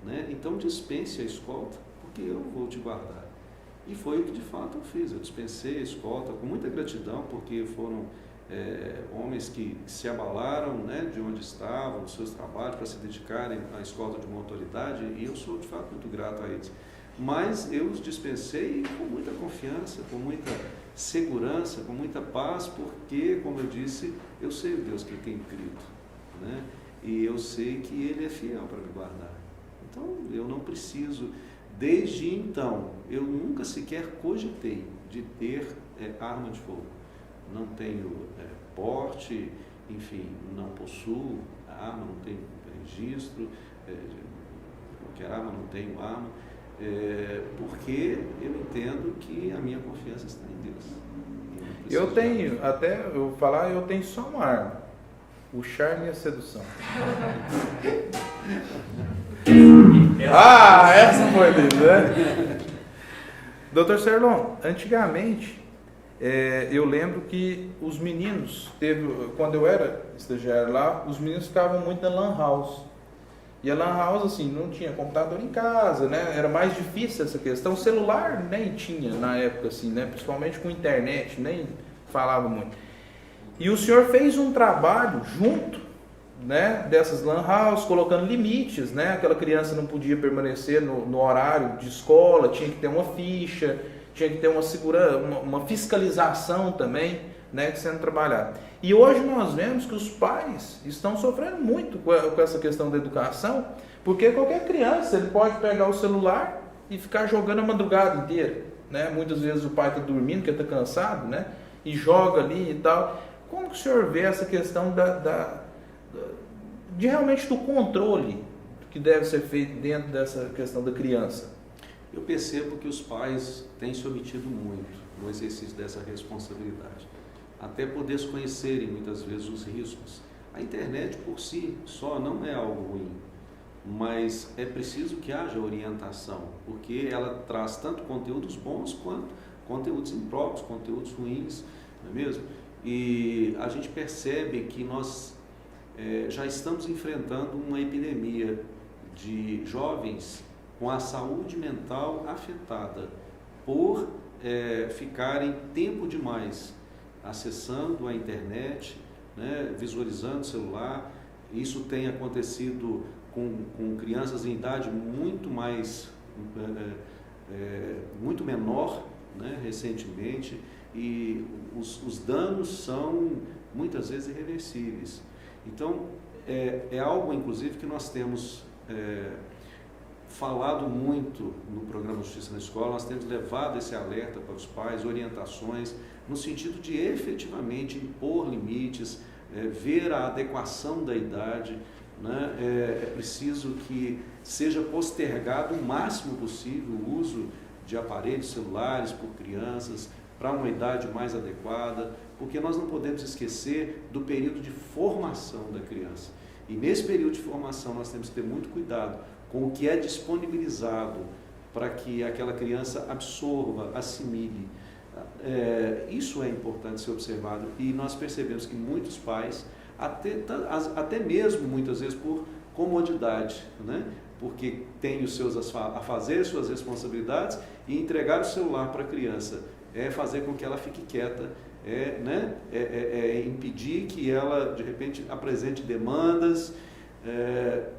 né? Então dispense a escolta, porque eu vou te guardar. E foi o que de fato eu fiz, eu dispensei a escolta com muita gratidão, porque foram homens que se abalaram, né, de onde estavam, dos seus trabalhos, para se dedicarem à escolta de uma autoridade, e eu sou de fato muito grato a eles. Mas eu os dispensei com muita confiança, com muita segurança, com muita paz, porque, como eu disse, eu sei o Deus que eu tenho crido, né? E eu sei que Ele é fiel para me guardar. Então, eu não preciso, desde então, eu nunca sequer cogitei de ter arma de fogo. Não tenho porte, enfim, não possuo arma, não tenho registro, qualquer arma, não tenho arma, porque eu entendo que a minha confiança está em Deus. Eu tenho, até eu vou falar, eu tenho só uma arma: o charme e a sedução. Essa foi linda, né? Doutor Serlon, antigamente, eu lembro que os meninos, quando eu era estagiário lá, os meninos ficavam muito na lan house. E a lan house, assim, não tinha computador em casa, né? Era mais difícil essa questão. O celular nem tinha na época, assim, né? Principalmente com internet, nem falava muito. E o senhor fez um trabalho junto, né, dessas lan house, colocando limites, né? Aquela criança não podia permanecer no horário de escola, tinha que ter uma ficha, tinha que ter uma segurança, uma fiscalização também, né, sendo trabalhado. E hoje nós vemos que os pais estão sofrendo muito com essa questão da educação, porque qualquer criança ele pode pegar o celular e ficar jogando a madrugada inteira, né? Muitas vezes o pai está dormindo, porque está cansado, né? E joga ali e tal. Como que o senhor vê essa questão de realmente do controle que deve ser feito dentro dessa questão da criança? Eu percebo que os pais têm se omitido muito no exercício dessa responsabilidade, até por desconhecerem muitas vezes os riscos. A internet por si só não é algo ruim, mas é preciso que haja orientação, porque ela traz tanto conteúdos bons quanto conteúdos impróprios, conteúdos ruins, não é mesmo? E a gente percebe que nós já estamos enfrentando uma epidemia de jovens com a saúde mental afetada por ficarem tempo demais acessando a internet, né, visualizando o celular. Isso tem acontecido com crianças em idade muito menor, né, recentemente, e os danos são muitas vezes irreversíveis. Então, é algo, inclusive, que nós temos falado muito no programa Justiça na Escola. Nós temos levado esse alerta para os pais, orientações, no sentido de efetivamente impor limites, ver a adequação da idade, né? É preciso que seja postergado o máximo possível o uso de aparelhos celulares por crianças para uma idade mais adequada, porque nós não podemos esquecer do período de formação da criança. E nesse período de formação nós temos que ter muito cuidado com o que é disponibilizado para que aquela criança absorva, assimile. Isso é importante ser observado, e nós percebemos que muitos pais, até mesmo muitas vezes por comodidade, né? Porque tem a fazer suas responsabilidades e entregar o celular para a criança fazer com que ela fique quieta, impedir que ela de repente apresente demandas,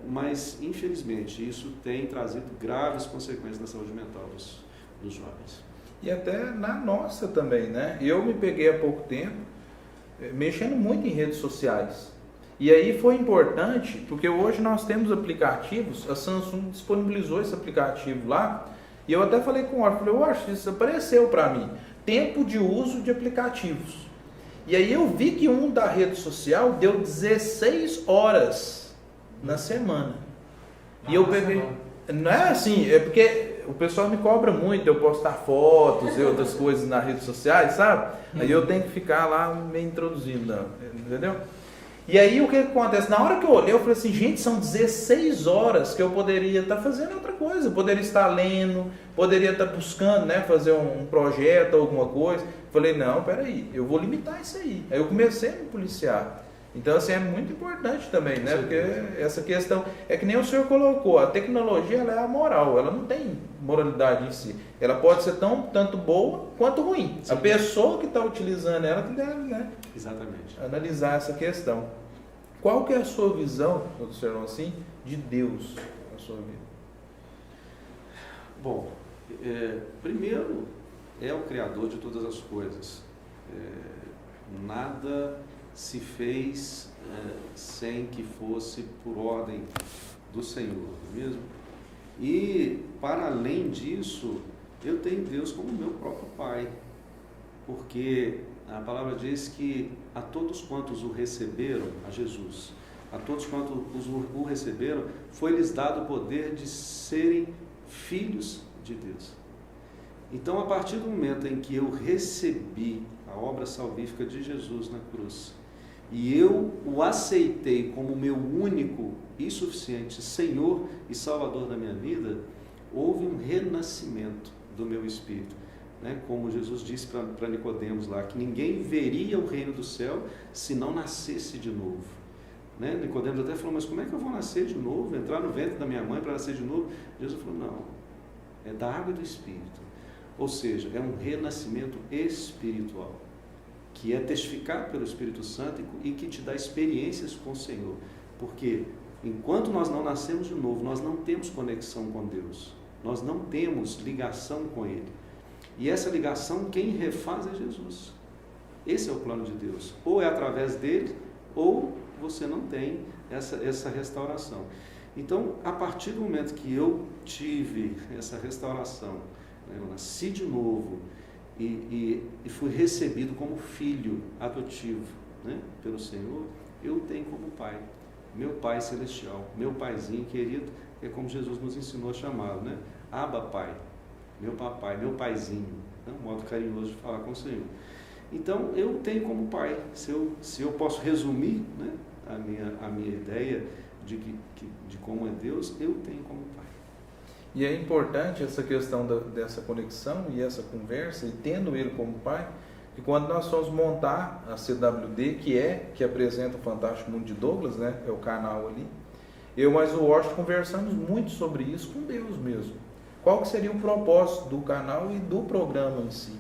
mas infelizmente isso tem trazido graves consequências na saúde mental dos jovens. E até na nossa também, né? Eu me peguei há pouco tempo mexendo muito em redes sociais. E aí foi importante, porque hoje nós temos aplicativos, a Samsung disponibilizou esse aplicativo lá, e eu até falei com o Orson, eu acho que isso apareceu para mim, tempo de uso de aplicativos. E aí eu vi que um da rede social deu 16 horas na semana. E eu peguei... Não é assim, é porque o pessoal me cobra muito eu postar fotos e outras coisas nas redes sociais, sabe? Aí eu tenho que ficar lá me introduzindo, entendeu? E aí o que acontece? Na hora que eu olhei, eu falei assim, gente, são 16 horas que eu poderia estar fazendo outra coisa, eu poderia estar lendo, poderia estar buscando, né, fazer um projeto, alguma coisa. Falei, não, peraí, eu vou limitar isso aí. Aí eu comecei a me policiar. Então, assim, é muito importante também, né? Porque essa questão, é que nem o senhor colocou, a tecnologia ela é amoral, ela não tem moralidade em si. Ela pode ser tanto boa quanto ruim. Sim. A pessoa que está utilizando ela que deve, né? Exatamente. Analisar essa questão. Qual que é a sua visão, doutor assim, de Deus na sua vida? Bom, primeiro, é o Criador de todas as coisas. Nada se fez sem que fosse por ordem do Senhor, não é mesmo? E, para além disso, eu tenho Deus como meu próprio Pai, porque a palavra diz que a todos quantos o receberam, a Jesus, a todos quantos o receberam, foi-lhes dado o poder de serem filhos de Deus. Então, a partir do momento em que eu recebi a obra salvífica de Jesus na cruz, e eu o aceitei como meu único e suficiente Senhor e Salvador da minha vida, houve um renascimento do meu espírito, né? Como Jesus disse para Nicodemos lá, que ninguém veria o reino do céu se não nascesse de novo, né? Nicodemos até falou, mas como é que eu vou nascer de novo, entrar no ventre da minha mãe para nascer de novo? Jesus falou, não, é da água e do Espírito, ou seja, é um renascimento espiritual, que é testificado pelo Espírito Santo e que te dá experiências com o Senhor, porque enquanto nós não nascemos de novo, nós não temos conexão com Deus, nós não temos ligação com Ele, e essa ligação quem refaz é Jesus. Esse é o plano de Deus, ou é através dele, ou você não tem essa restauração. Então, a partir do momento que eu tive essa restauração, né, eu nasci de novo, e fui recebido como filho adotivo, né, pelo Senhor, eu tenho como pai, meu pai celestial, meu paizinho querido, é como Jesus nos ensinou a chamá-lo, né? Abba Pai, meu papai, meu paizinho, né? Um modo carinhoso de falar com o Senhor. Então, eu tenho como pai, se eu posso resumir, né, a minha ideia de como é Deus, eu tenho como pai. E é importante essa questão dessa conexão e essa conversa, e tendo ele como pai, que quando nós fomos montar a CWD, que apresenta o Fantástico Mundo de Douglas, né, é o canal ali, eu mais o Washington conversamos muito sobre isso com Deus mesmo. Qual que seria o propósito do canal e do programa em si.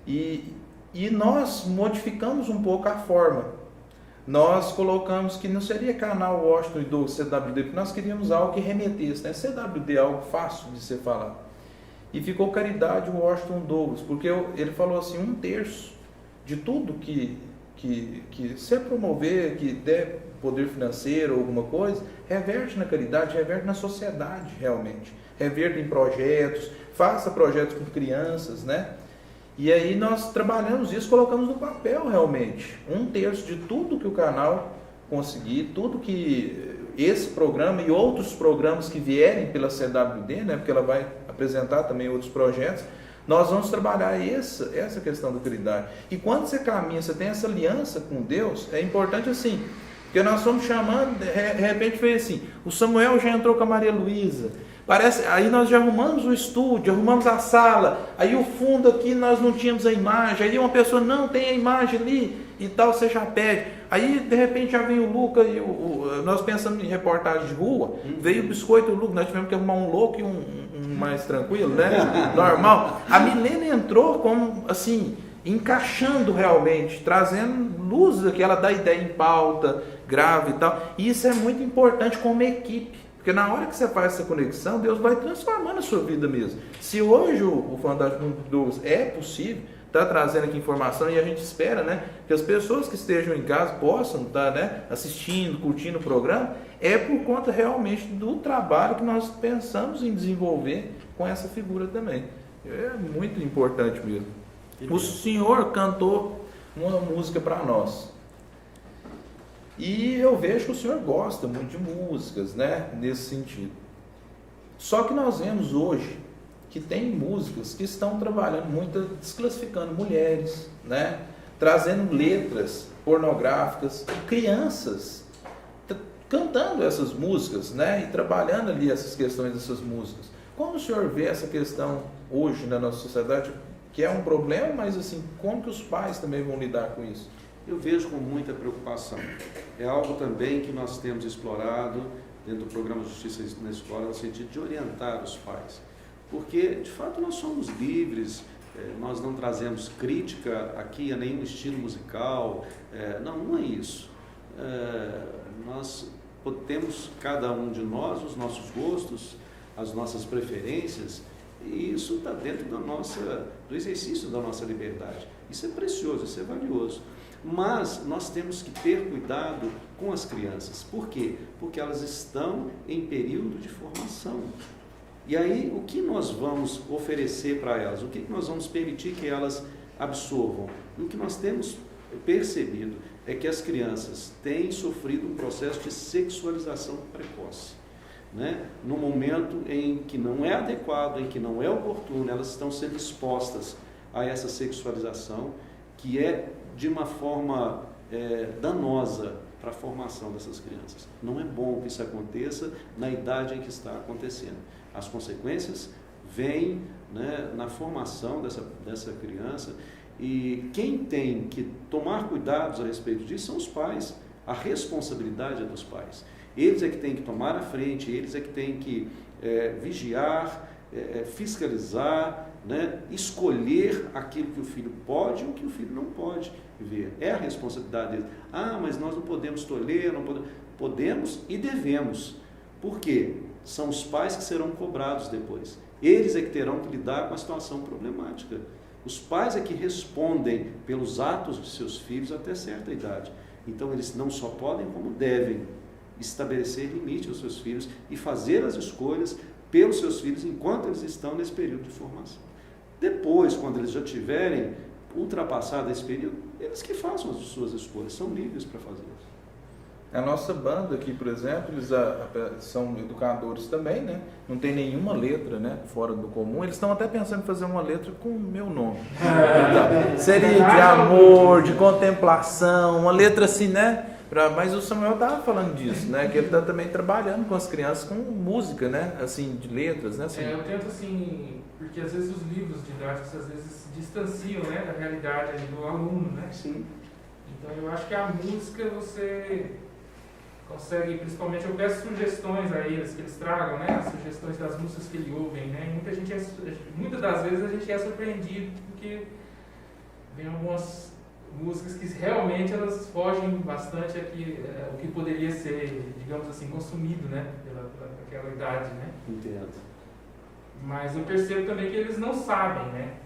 E nós modificamos um pouco a forma. Nós colocamos que não seria canal Washington e Douglas CWD, porque nós queríamos algo que remetesse, né? CWD é algo fácil de ser falado. E ficou Caridade Washington Douglas, porque ele falou assim, 1/3 de tudo que se promover, que der poder financeiro ou alguma coisa, reverte na caridade, reverte na sociedade realmente. Reverte em projetos, faça projetos com crianças, né? E aí nós trabalhamos isso, colocamos no papel realmente. 1/3 de tudo que o canal conseguir, tudo que esse programa e outros programas que vierem pela CWD, né, porque ela vai apresentar também outros projetos, nós vamos trabalhar essa questão da caridade. E quando você caminha, você tem essa aliança com Deus, é importante assim, porque nós estamos chamando, de repente foi assim, o Samuel já entrou com a Maria Luísa, parece, aí nós já arrumamos o estúdio, arrumamos a sala, aí o fundo aqui nós não tínhamos a imagem, aí uma pessoa não tem a imagem ali e tal, você já pede. Aí de repente já vem o Luca e nós pensamos em reportagem de rua, veio o Biscoito e o Luca, nós tivemos que arrumar um louco e um mais tranquilo, né? Normal. A Milena entrou como assim, encaixando realmente, trazendo luz que ela dá ideia em pauta, grave e tal. E isso é muito importante como equipe. Porque na hora que você faz essa conexão, Deus vai transformando a sua vida mesmo. Se hoje o Fantástico Mundo de Douglas é possível, está trazendo aqui informação e a gente espera, né, que as pessoas que estejam em casa possam estar, né, assistindo, curtindo o programa, é por conta realmente do trabalho que nós pensamos em desenvolver com essa figura também. É muito importante mesmo. O senhor cantou uma música para nós. E eu vejo que o senhor gosta muito de músicas, né, nesse sentido. Só que nós vemos hoje que tem músicas que estão trabalhando muito, desclassificando mulheres, né, trazendo letras pornográficas, crianças cantando essas músicas, né? E trabalhando ali essas questões dessas músicas. Como o senhor vê essa questão hoje na nossa sociedade, que é um problema, mas assim, como que os pais também vão lidar com isso? Eu vejo com muita preocupação. É algo também que nós temos explorado dentro do programa Justiça na Escola, no sentido de orientar os pais. Porque, de fato, nós somos livres, nós não trazemos crítica aqui a nenhum estilo musical, não é isso. Nós temos, cada um de nós, os nossos gostos, as nossas preferências, e isso está dentro do exercício da nossa liberdade. Isso é precioso, isso é valioso. Mas nós temos que ter cuidado com as crianças. Por quê? Porque elas estão em período de formação. E aí, o que nós vamos oferecer para elas? O que nós vamos permitir que elas absorvam? E o que nós temos percebido é que as crianças têm sofrido um processo de sexualização precoce. Né? No momento em que não é adequado, em que não é oportuno, elas estão sendo expostas a essa sexualização, que é de uma forma danosa para a formação dessas crianças. Não é bom que isso aconteça na idade em que está acontecendo. As consequências vêm, né, na formação dessa criança, e quem tem que tomar cuidados a respeito disso são os pais. A responsabilidade é dos pais. Eles é que têm que tomar a frente, eles é que têm que vigiar, fiscalizar, né, escolher aquilo que o filho pode e o que o filho não pode ver. É a responsabilidade deles. Mas nós não podemos tolerar, não podemos. Podemos e devemos. Por quê? São os pais que serão cobrados depois. Eles é que terão que lidar com a situação problemática. Os pais é que respondem pelos atos de seus filhos até certa idade. Então eles não só podem, como devem estabelecer limite aos seus filhos e fazer as escolhas pelos seus filhos enquanto eles estão nesse período de formação. Depois, quando eles já tiverem ultrapassado esse período, eles que façam as suas escolhas, são livres para fazer isso. A nossa banda aqui, por exemplo, eles são educadores também, né? Não tem nenhuma letra, né, fora do comum. Eles estão até pensando em fazer uma letra com o meu nome. Então, seria de amor, de contemplação, uma letra assim, né? Mas o Samuel estava falando disso, né? Que ele está também trabalhando com as crianças com música, né? Assim, de letras, né? Assim. Eu tento assim, porque às vezes os livros didáticos às vezes se distanciam, né, da realidade ali do aluno, né? Sim. Então eu acho que a música você consegue, principalmente eu peço sugestões a eles, que eles tragam, né? As sugestões das músicas que eles ouvem, né? Muitas das vezes a gente é surpreendido porque vem algumas músicas que realmente elas fogem bastante aqui, o que poderia ser, digamos assim, consumido, né, pelaquela idade, né? Entendo. Mas eu percebo também que eles não sabem, né?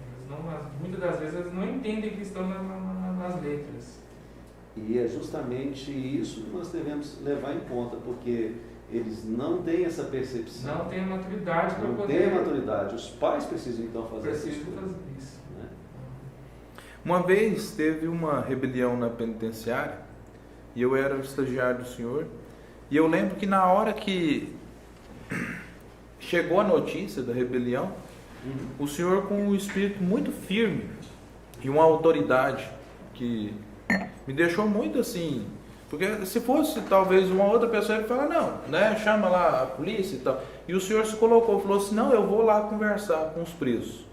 Muitas das vezes eles não entendem que estão nas letras. E é justamente isso que nós devemos levar em conta, porque eles não têm essa percepção. Não têm a maturidade para poder... Não têm a maturidade. Os pais precisam então fazer isso. Né? Uma vez teve uma rebelião na penitenciária e eu era o estagiário do senhor, e eu lembro que na hora que chegou a notícia da rebelião, o senhor, com um espírito muito firme e uma autoridade que me deixou muito assim, porque se fosse talvez uma outra pessoa, ele fala, não, né, chama lá a polícia e tal, e o senhor se colocou, falou assim, não, eu vou lá conversar com os presos.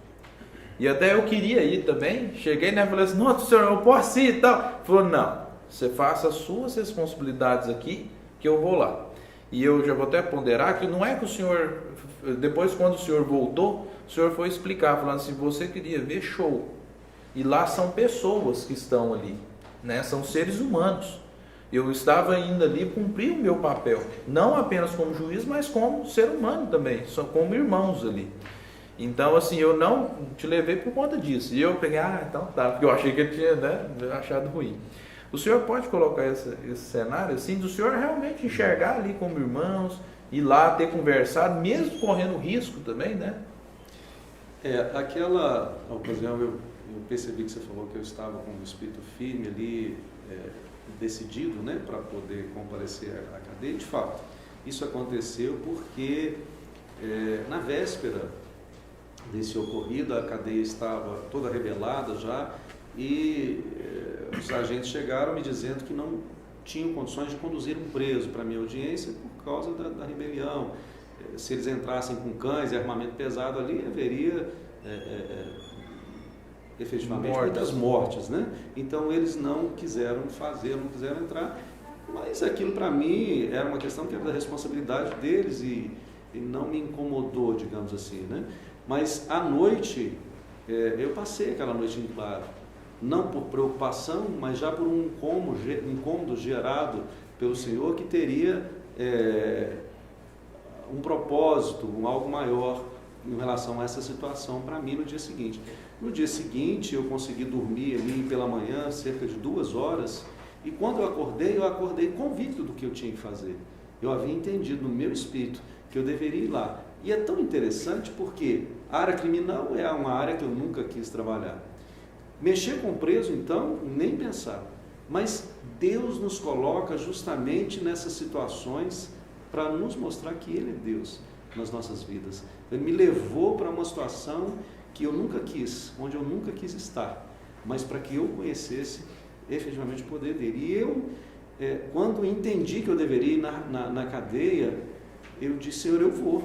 E até eu queria ir também, cheguei, né, falei assim, nossa, senhor, eu posso ir e tal. Falou, não, você faça as suas responsabilidades aqui, que eu vou lá. E eu já vou até ponderar que não é que o senhor, depois quando o senhor voltou, o senhor foi explicar, falando assim, você queria ver show. E lá são pessoas que estão ali, né, são seres humanos. Eu estava indo ali cumprir o meu papel, não apenas como juiz, mas como ser humano também, como irmãos ali. Então, assim, eu não te levei por conta disso. E eu peguei, então tá, porque eu achei que ele tinha, né, achado ruim. O senhor pode colocar esse cenário, assim, do senhor realmente enxergar ali como irmãos, ir lá, ter conversado, mesmo correndo risco também, né? Aquela ocasião eu percebi que você falou que eu estava com o espírito firme ali, decidido, né, para poder comparecer à cadeia. De fato, isso aconteceu porque na véspera desse ocorrido, a cadeia estava toda rebelada já e os agentes chegaram me dizendo que não tinham condições de conduzir um preso para a minha audiência por causa da rebelião. Se eles entrassem com cães e armamento pesado ali, haveria efetivamente muitas mortes, né? Então eles não quiseram fazer, não quiseram entrar, mas aquilo para mim era uma questão que era da responsabilidade deles e não me incomodou, digamos assim, né? Mas à noite, eu passei aquela noite em claro, não por preocupação, mas já por um incômodo gerado pelo Senhor que teria um propósito, algo maior em relação a essa situação para mim no dia seguinte. No dia seguinte eu consegui dormir ali pela manhã, cerca de 2 horas, e quando eu acordei convicto do que eu tinha que fazer. Eu havia entendido no meu espírito que eu deveria ir lá. E é tão interessante porque a área criminal é uma área que eu nunca quis trabalhar. Mexer com preso, então, nem pensar. Mas Deus nos coloca justamente nessas situações para nos mostrar que Ele é Deus nas nossas vidas. Ele me levou para uma situação que eu nunca quis, onde eu nunca quis estar, mas para que eu conhecesse efetivamente o poder dele. E eu, quando entendi que eu deveria ir na cadeia, eu disse, Senhor, eu vou.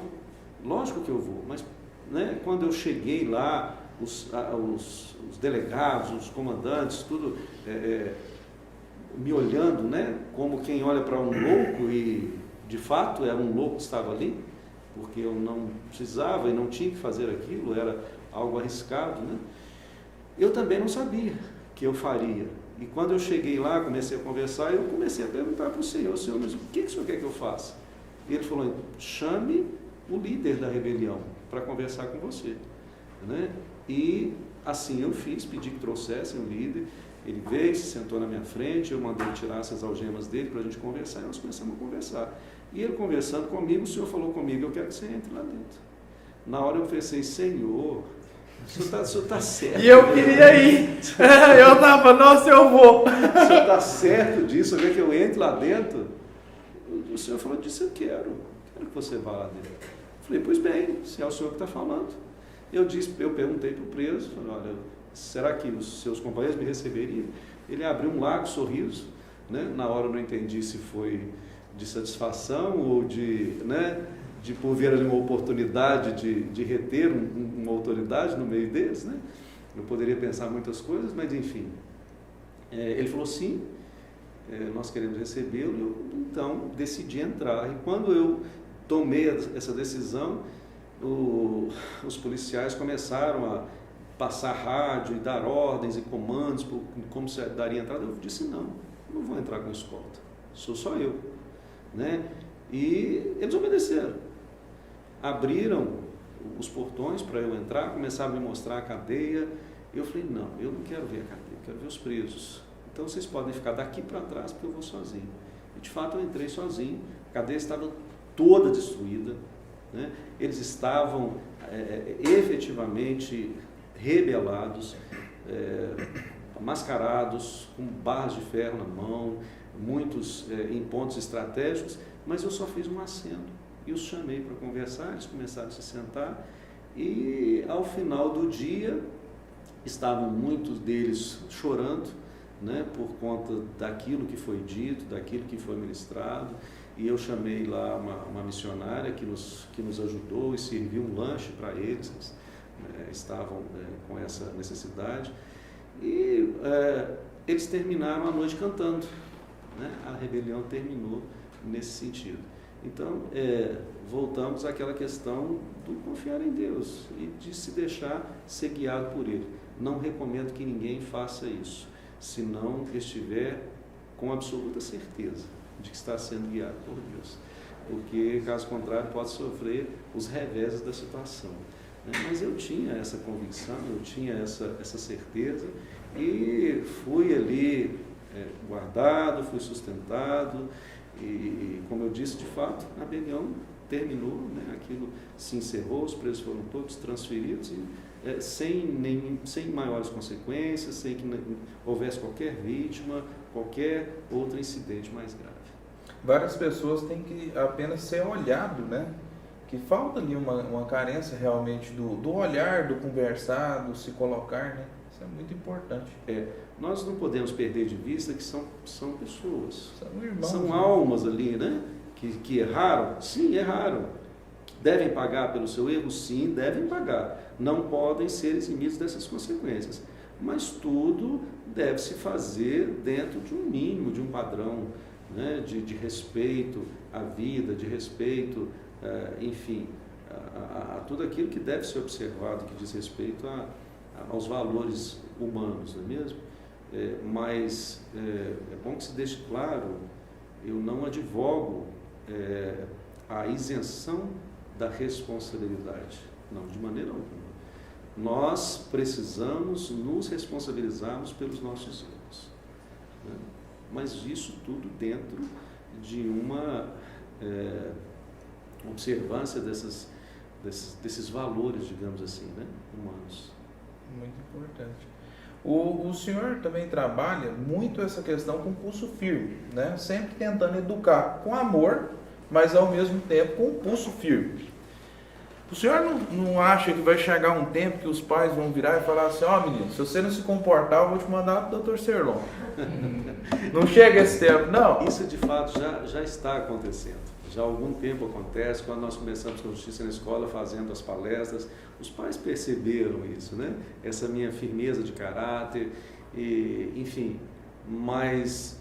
Lógico que eu vou, mas né, quando eu cheguei lá, os delegados, os comandantes, tudo me olhando, né, como quem olha para um louco, e de fato era um louco que estava ali, porque eu não precisava e não tinha que fazer aquilo, era algo arriscado, né? Eu também não sabia que eu faria. E quando eu cheguei lá, comecei a conversar, eu comecei a perguntar para o Senhor, mas o que o Senhor quer que eu faça? E ele falou, chame o líder da rebelião para conversar com você, né? E assim eu fiz, pedi que trouxessem o líder, ele veio, se sentou na minha frente, eu mandei tirar essas algemas dele para a gente conversar, e nós começamos a conversar. E ele conversando comigo, o Senhor falou comigo, eu quero que você entre lá dentro. Na hora eu pensei, Senhor, o senhor está certo. E eu queria ir. Eu estava, nossa, eu vou. O senhor está certo disso, eu quero que eu entre lá dentro. O Senhor falou, disse, eu quero que você vá lá dentro. Eu falei, pois bem, se é o Senhor que está falando. Eu perguntei para o preso, falei, olha, será que os seus companheiros me receberiam? Ele abriu um largo sorriso, né? Na hora eu não entendi se foi de satisfação ou de por ver ali uma oportunidade de reter uma autoridade no meio deles, né? Eu poderia pensar muitas coisas, mas enfim. Ele falou sim, nós queremos recebê-lo, e eu então decidi entrar. E quando eu tomei essa decisão, os policiais começaram a passar rádio e dar ordens e comandos como se daria entrada. Eu disse, não vou entrar com escolta, sou só eu, né? E eles obedeceram, abriram os portões para eu entrar, começaram a me mostrar a cadeia. Eu falei, não, eu não quero ver a cadeia, eu quero ver os presos. Então vocês podem ficar daqui para trás porque eu vou sozinho. E de fato eu entrei sozinho, a cadeia estava toda destruída, né? Eles estavam efetivamente rebelados, mascarados, com barras de ferro na mão, muitos em pontos estratégicos, mas eu só fiz um aceno e os chamei para conversar, eles começaram a se sentar e ao final do dia estavam muitos deles chorando, né, por conta daquilo que foi dito, daquilo que foi ministrado, e eu chamei lá uma missionária que nos ajudou e serviu um lanche para eles, estavam com essa necessidade, e eles terminaram a noite cantando, né? A rebelião terminou nesse sentido. Então, voltamos àquela questão do confiar em Deus e de se deixar ser guiado por Ele. Não recomendo que ninguém faça isso, se não estiver com absoluta certeza de que está sendo guiado por Deus, porque caso contrário pode sofrer os reveses da situação, né? Mas eu tinha essa convicção, eu tinha essa certeza e fui ali guardado, fui sustentado e como eu disse, de fato a rebelião terminou, né? Aquilo se encerrou, os presos foram todos transferidos e sem maiores consequências, sem que houvesse qualquer vítima, qualquer outro incidente mais grave. Várias pessoas têm que apenas ser olhado, né? Que falta ali uma carência realmente do olhar, do conversar, do se colocar, né? Isso é muito importante. Nós não podemos perder de vista que são pessoas. São irmãos. São almas ali, né? Que erraram. Sim, erraram. Devem pagar pelo seu erro? Sim, devem pagar. Não podem ser eximidos dessas consequências. Mas tudo deve se fazer dentro de um mínimo, de um padrão, né? de respeito à vida, de respeito, enfim, a tudo aquilo que deve ser observado, que diz respeito aos valores humanos, não é mesmo? Mas é bom que se deixe claro, eu não advogo a isenção da responsabilidade, não, de maneira alguma. Nós precisamos nos responsabilizarmos pelos nossos erros, né? Mas isso tudo dentro de uma observância desses valores, digamos assim, né? Humanos. Muito importante. O senhor também trabalha muito essa questão com pulso firme, né? Sempre tentando educar com amor, mas ao mesmo tempo com pulso firme. O senhor não acha que vai chegar um tempo que os pais vão virar e falar assim, menino, se você não se comportar, eu vou te mandar para o Dr. Serlon. Não chega esse tempo, não? Isso de fato já está acontecendo. Já há algum tempo acontece, quando nós começamos com Justiça na Escola, fazendo as palestras, os pais perceberam isso, né? Essa minha firmeza de caráter, enfim, mas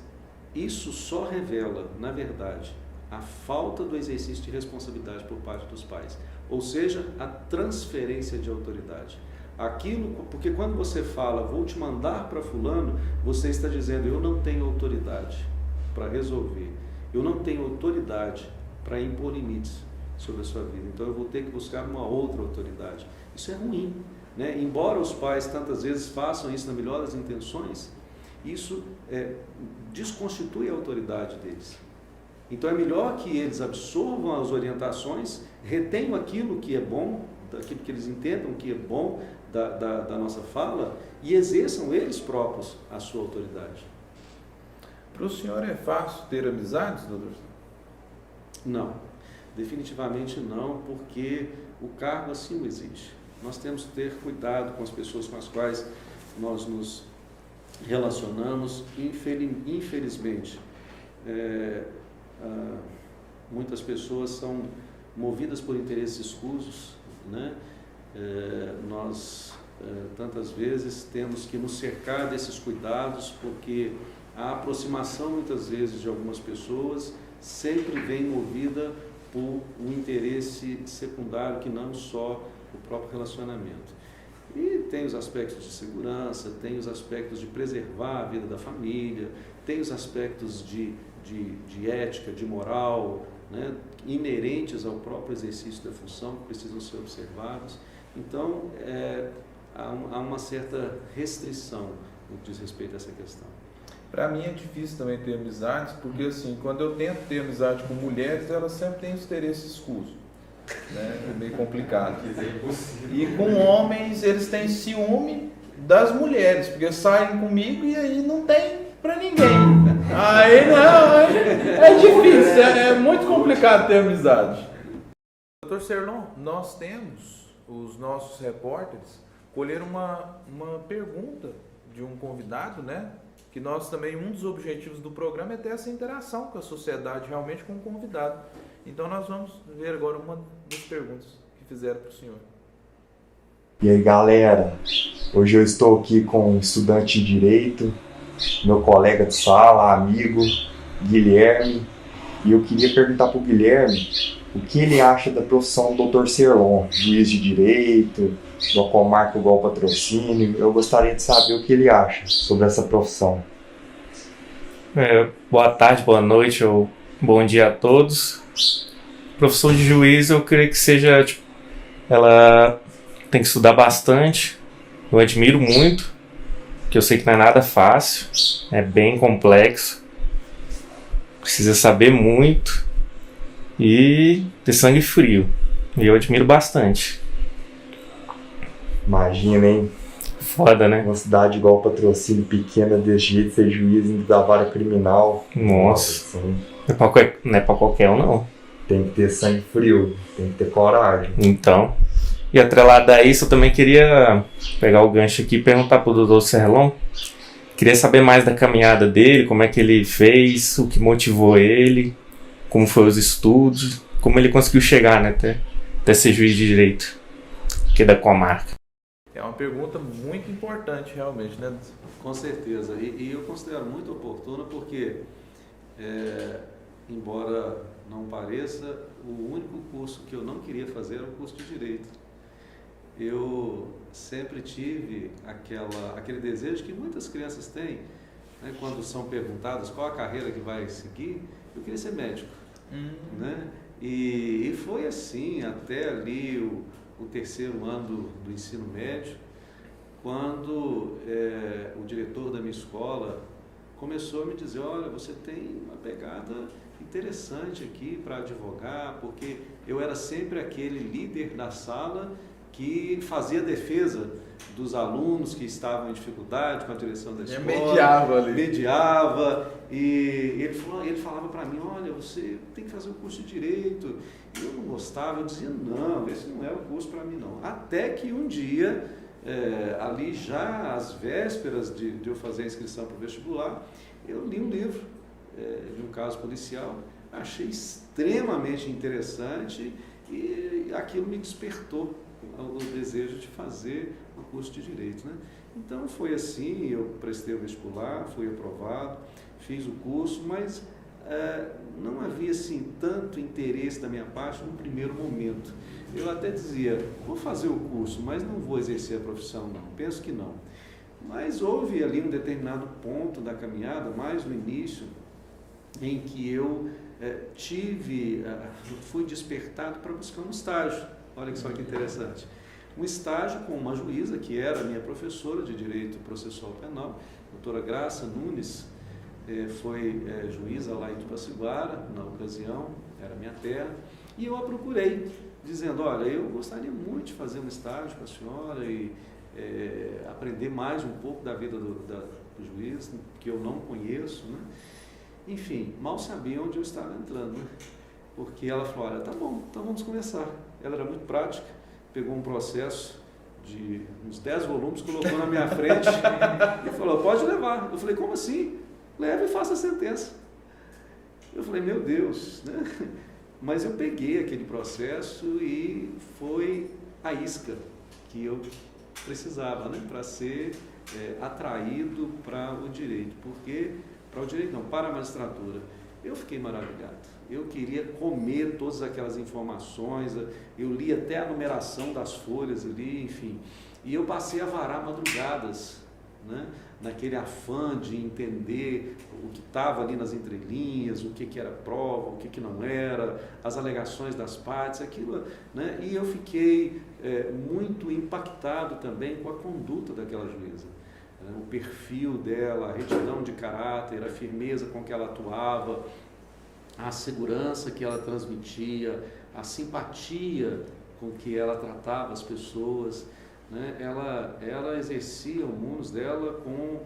isso só revela, na verdade, a falta do exercício de responsabilidade por parte dos pais, ou seja, a transferência de autoridade. Porque quando você fala, vou te mandar para fulano, você está dizendo, eu não tenho autoridade para resolver, eu não tenho autoridade para impor limites sobre a sua vida, então eu vou ter que buscar uma outra autoridade. Isso é ruim, né? Embora os pais tantas vezes façam isso na melhor das intenções, isso desconstitui a autoridade deles. Então é melhor que eles absorvam as orientações, retenham aquilo que é bom, aquilo que eles entendam que é bom da nossa fala e exerçam eles próprios a sua autoridade. Para o senhor é fácil ter amizades, doutor? Não, definitivamente não, porque o cargo assim o exige. Nós temos que ter cuidado com as pessoas com as quais nós nos relacionamos. Infelizmente, muitas pessoas são movidas por interesses escusos, né? Nós tantas vezes temos que nos cercar desses cuidados, porque a aproximação muitas vezes de algumas pessoas sempre vem movida por um interesse secundário que não só o próprio relacionamento. E tem os aspectos de segurança, tem os aspectos de preservar a vida da família, tem os aspectos de ética, de moral, né, inerentes ao próprio exercício da função, que precisam ser observados. Então, há uma certa restrição no que diz respeito a essa questão. Para mim é difícil também ter amizades, porque assim, quando eu tento ter amizade com mulheres, elas sempre têm os interesses escusos, né? É meio complicado. E com homens, eles têm ciúme das mulheres, porque saem comigo e aí não tem para ninguém. Aí não, é difícil, é muito complicado ter amizade. Dr. Serlon, nós temos, os nossos repórteres, colheram uma pergunta de um convidado, né? Que nós também, um dos objetivos do programa é ter essa interação com a sociedade, realmente com o convidado. Então nós vamos ver agora uma das perguntas que fizeram para o senhor. E aí galera, hoje eu estou aqui com um estudante de Direito, meu colega de sala, amigo, Guilherme, e eu queria perguntar para o Guilherme o que ele acha da profissão do Dr. Serlon, juiz de Direito, do qual marca igual patrocínio. Eu gostaria de saber o que ele acha sobre essa profissão. Boa tarde, boa noite ou bom dia a todos. Profissão de juiz, eu creio que seja, ela tem que estudar bastante. Eu admiro muito, porque eu sei que não é nada fácil, é bem complexo. Precisa saber muito e ter sangue frio. E eu admiro bastante. Imagina, hein? Foda, né? Uma cidade igual Patrocínio, pequena desse jeito, ser juiz da vara criminal. Nossa, assim, não é pra qualquer um, não. Tem que ter sangue frio, tem que ter coragem. Então, E atrelado a isso, eu também queria pegar o gancho aqui e perguntar para o Dr. Serlon. Queria saber mais da caminhada dele, como é que ele fez, o que motivou ele, como foram os estudos, como ele conseguiu chegar, né, até ser juiz de direito aqui da comarca. É uma pergunta muito importante, realmente, né? Com certeza. E eu considero muito oportuna porque, embora não pareça, o único curso que eu não queria fazer era o curso de Direito. Eu sempre tive aquele desejo que muitas crianças têm, né, quando são perguntadas qual a carreira que vai seguir. Eu queria ser médico, né? E foi assim até ali o terceiro ano do ensino médio, quando o diretor da minha escola começou a me dizer: olha, você tem uma pegada interessante aqui para advogar, porque eu era sempre aquele líder da sala que fazia defesa dos alunos que estavam em dificuldade com a direção da escola. Mediava ali. Mediava, e ele falava para mim: olha, você tem que fazer o curso de Direito. E eu não gostava, eu dizia: não, esse não é o curso para mim não. Até que um dia, ali já às vésperas de eu fazer a inscrição para o vestibular, eu li um livro de um caso policial, achei extremamente interessante e aquilo me despertou o desejo de fazer o curso de Direito, né? Então foi assim, eu prestei o vestibular, fui aprovado, fiz o curso, mas não havia assim tanto interesse da minha parte no primeiro momento. Eu até dizia: vou fazer o curso, mas não vou exercer a profissão não, penso que não. Mas houve ali um determinado ponto da caminhada, mais no início, em que eu fui despertado para buscar um estágio. Olha só que interessante. Um estágio com uma juíza que era minha professora de Direito Processual Penal, doutora Graça Nunes, foi juíza lá em Tupaciguara, na ocasião, era minha terra, e eu a procurei, dizendo: olha, eu gostaria muito de fazer um estágio para a senhora e aprender mais um pouco da vida do juiz, que eu não conheço, né? Enfim, mal sabia onde eu estava entrando, né? Porque ela falou: olha, tá bom, então vamos começar. Ela era muito prática, pegou um processo de uns 10 volumes, colocou na minha frente e falou: pode levar. Eu falei: como assim? Leve e faça a sentença. Eu falei: meu Deus, né? Mas eu peguei aquele processo e foi a isca que eu precisava, né, para ser atraído para o direito. Porque, para o direito não, para a magistratura. Eu fiquei maravilhado. Eu queria comer todas aquelas informações, eu li até a numeração das folhas ali, enfim. E eu passei a varar madrugadas, né, naquele afã de entender o que estava ali nas entrelinhas, o que era prova, o que não era, as alegações das partes, aquilo, né? E eu fiquei muito impactado também com a conduta daquela juíza. O perfil dela, a retidão de caráter, a firmeza com que ela atuava, a segurança que ela transmitia, a simpatia com que ela tratava as pessoas, né? Ela exercia o munus dela com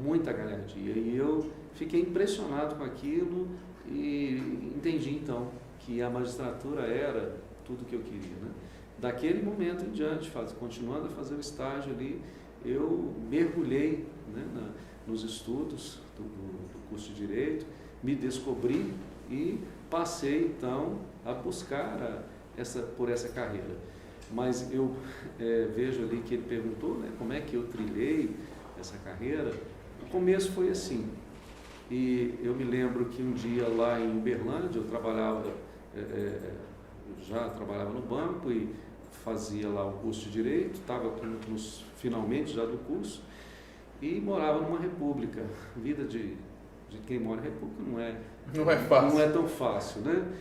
muita galhardia, e eu fiquei impressionado com aquilo e entendi então que a magistratura era tudo o que eu queria, né? Daquele momento em diante, continuando a fazer o estágio ali, eu mergulhei, né, nos estudos do curso de Direito, me descobri e passei então a buscar por essa carreira. Mas eu vejo ali que ele perguntou, né, como é que eu trilhei essa carreira. O começo foi assim, e eu me lembro que um dia lá em Uberlândia eu trabalhava, já trabalhava no banco e fazia lá o curso de Direito, estava finalmente já do curso, e morava numa república. Vida de quem mora em república não é fácil. Não é tão fácil, né?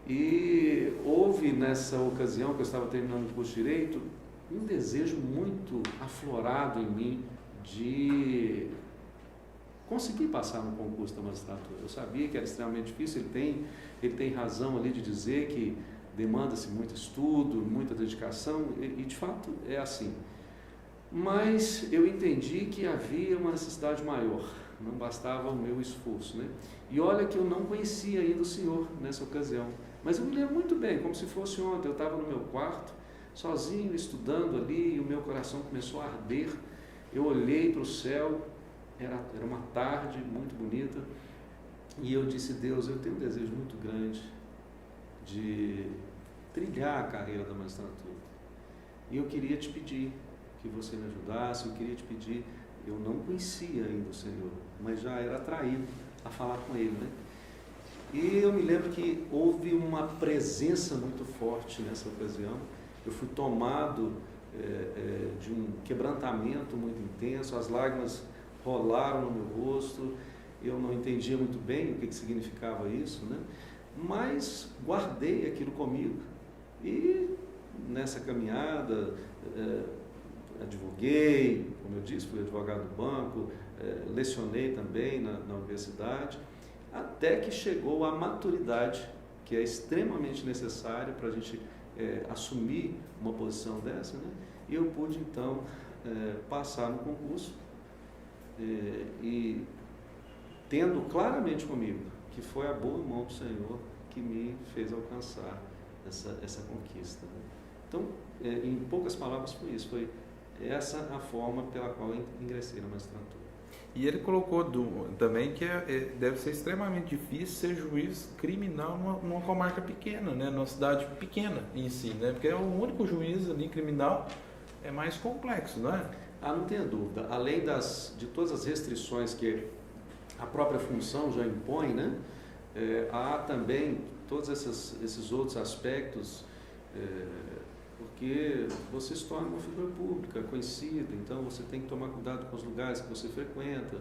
E houve nessa ocasião que eu estava terminando o curso de Direito um desejo muito aflorado em mim de conseguir passar no concurso da magistratura. Eu sabia que era extremamente difícil, ele tem razão ali de dizer que demanda-se muito estudo, muita dedicação, e de fato é assim. Mas eu entendi que havia uma necessidade maior, não bastava o meu esforço, né? E olha que eu não conhecia ainda o senhor nessa ocasião, mas eu me lembro muito bem, como se fosse ontem. Eu estava no meu quarto, sozinho, estudando ali, e o meu coração começou a arder. Eu olhei para o céu, era uma tarde muito bonita, e eu disse: Deus, eu tenho um desejo muito grande de trilhar a carreira da magistratura. E eu queria te pedir que você me ajudasse, eu queria te pedir, eu não conhecia ainda o Senhor, mas já era atraído a falar com Ele, né? E eu me lembro que houve uma presença muito forte nessa ocasião. Eu fui tomado de um quebrantamento muito intenso, as lágrimas rolaram no meu rosto, eu não entendia muito bem o que significava isso, né? Mas guardei aquilo comigo e nessa caminhada advoguei, como eu disse, fui advogado do banco, lecionei também na universidade, até que chegou a maturidade, que é extremamente necessária para a gente assumir uma posição dessa, né? E eu pude então passar no concurso e tendo claramente comigo que foi a boa mão do Senhor que me fez alcançar essa conquista, né? Então, em poucas palavras, foi isso, foi essa a forma pela qual eu ingressei na magistratura. E ele colocou também que deve ser extremamente difícil ser juiz criminal numa comarca pequena, né? Numa cidade pequena em si, né? Porque é o único juiz ali criminal, é mais complexo, não é? Não tenha dúvida. Além de todas as restrições que a própria função já impõe, né? Há também todos esses outros aspectos, porque você se torna uma figura pública, conhecida, então você tem que tomar cuidado com os lugares que você frequenta,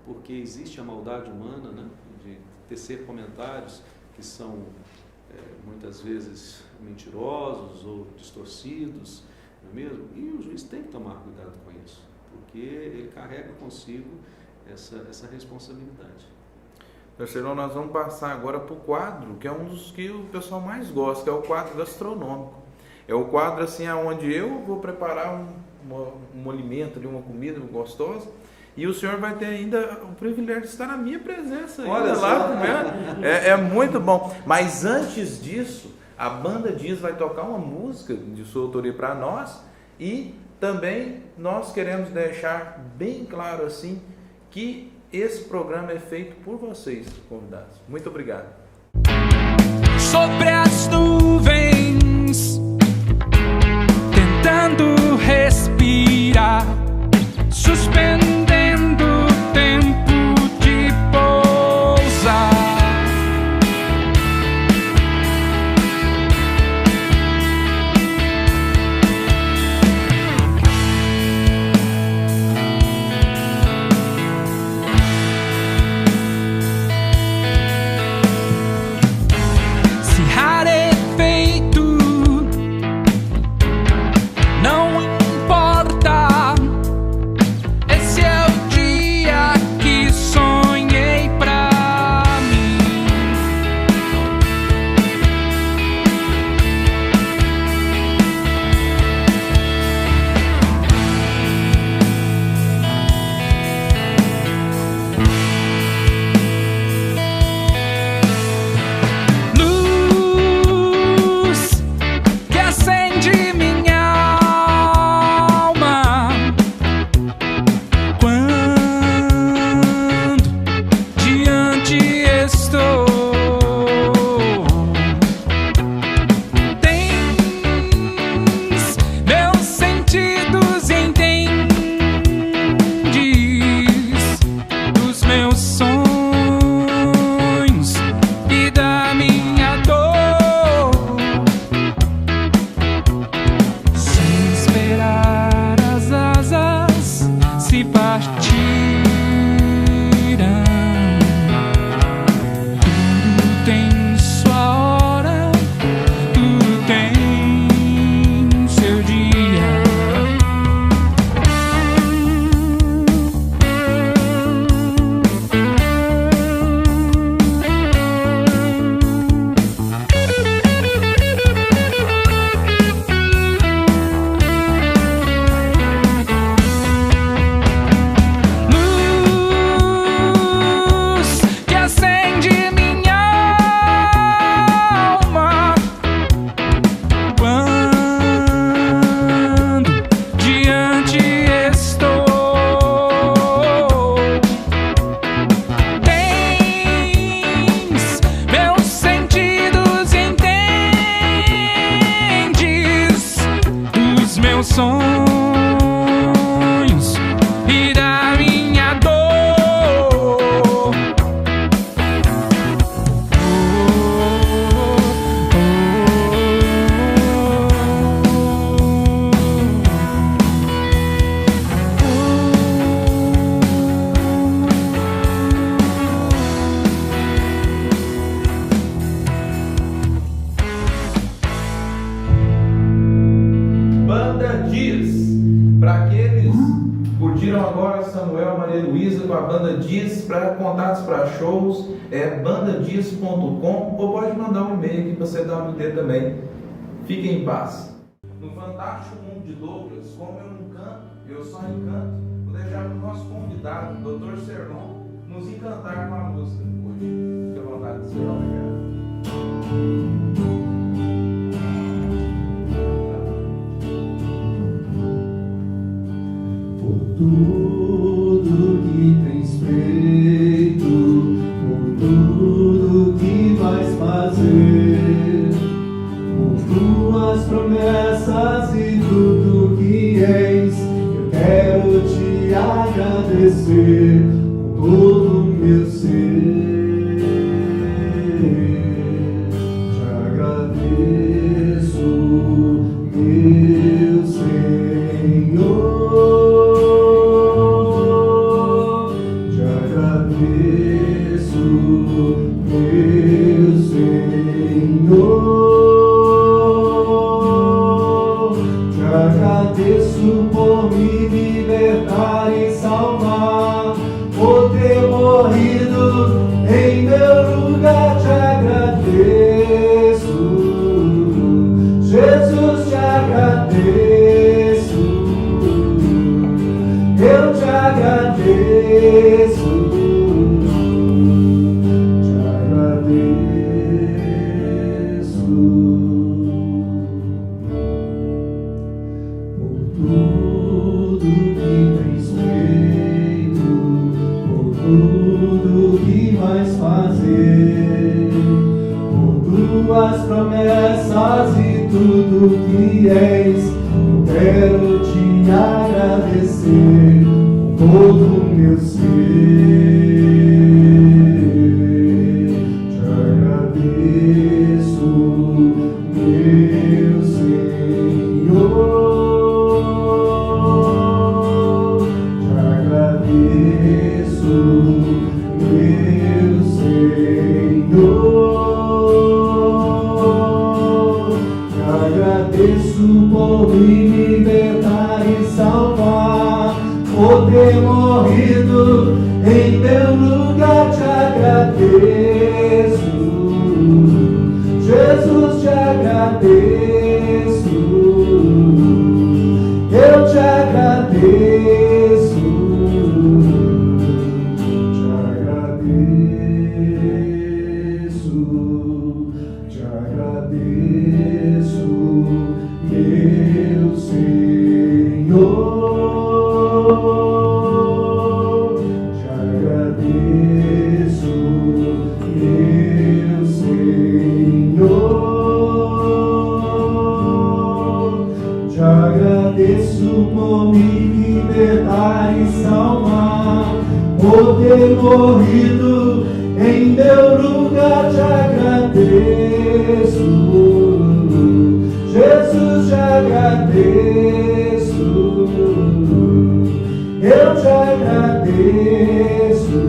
porque existe a maldade humana, né? De tecer comentários que são muitas vezes mentirosos ou distorcidos, não é mesmo? E o juiz tem que tomar cuidado com isso, porque ele carrega consigo essa responsabilidade. Terceiro, nós vamos passar agora para o quadro, que é um dos que o pessoal mais gosta, que é o quadro gastronômico. É o quadro assim, onde eu vou preparar um alimento, uma comida gostosa, e o senhor vai ter ainda o privilégio de estar na minha presença. Olha lá comendo. É muito bom. Mas antes disso, a banda Diz vai tocar uma música de sua autoria para nós, e também nós queremos deixar bem claro assim que esse programa é feito por vocês, convidados. Muito obrigado. Sobre as nuvens, tentando respirar, suspendendo o tempo de pousar. Se meus sonhos e da minha dor. Banda Diz. Para aqueles que curtiram agora Samuel Maria Luísa com a Banda Diz, para contatos para shows, é bandadiz.com, ou pode mandar um e-mail aqui para CWT também. Fiquem em paz. No Fantástico Mundo de Douglas, como eu não canto, eu só encanto, vou deixar para o nosso convidado, Dr. Serlon, nos encantar com a música hoje. Fique à vontade, Serlon. Obrigado. Tudo que tens feito, por tudo que vais fazer, por tuas promessas e tudo que és, eu quero te agradecer com todo o meu ser. Te agradeço, meu Senhor. Agradeço por me libertar e salvar, por ter morrido em meu lugar. Te agradeço, Jesus, te agradeço, eu te agradeço, te agradeço. Tudo que tens feito, por tudo que vais fazer, por tuas promessas e tudo que és, eu quero te agradecer com todo o meu ser. Te agradeço, meu Senhor. Meu Senhor, te agradeço por me libertar e salvar, por ter morrido em meu lugar. Te agradeço, Jesus, te agradeço, eu te agradeço. Te agradeço, meu Senhor. Te agradeço, meu Senhor. Te agradeço por me libertar e salvar, por ter morrido em meu lugar. Te agradeço, Jesus, te agradeço, eu te agradeço,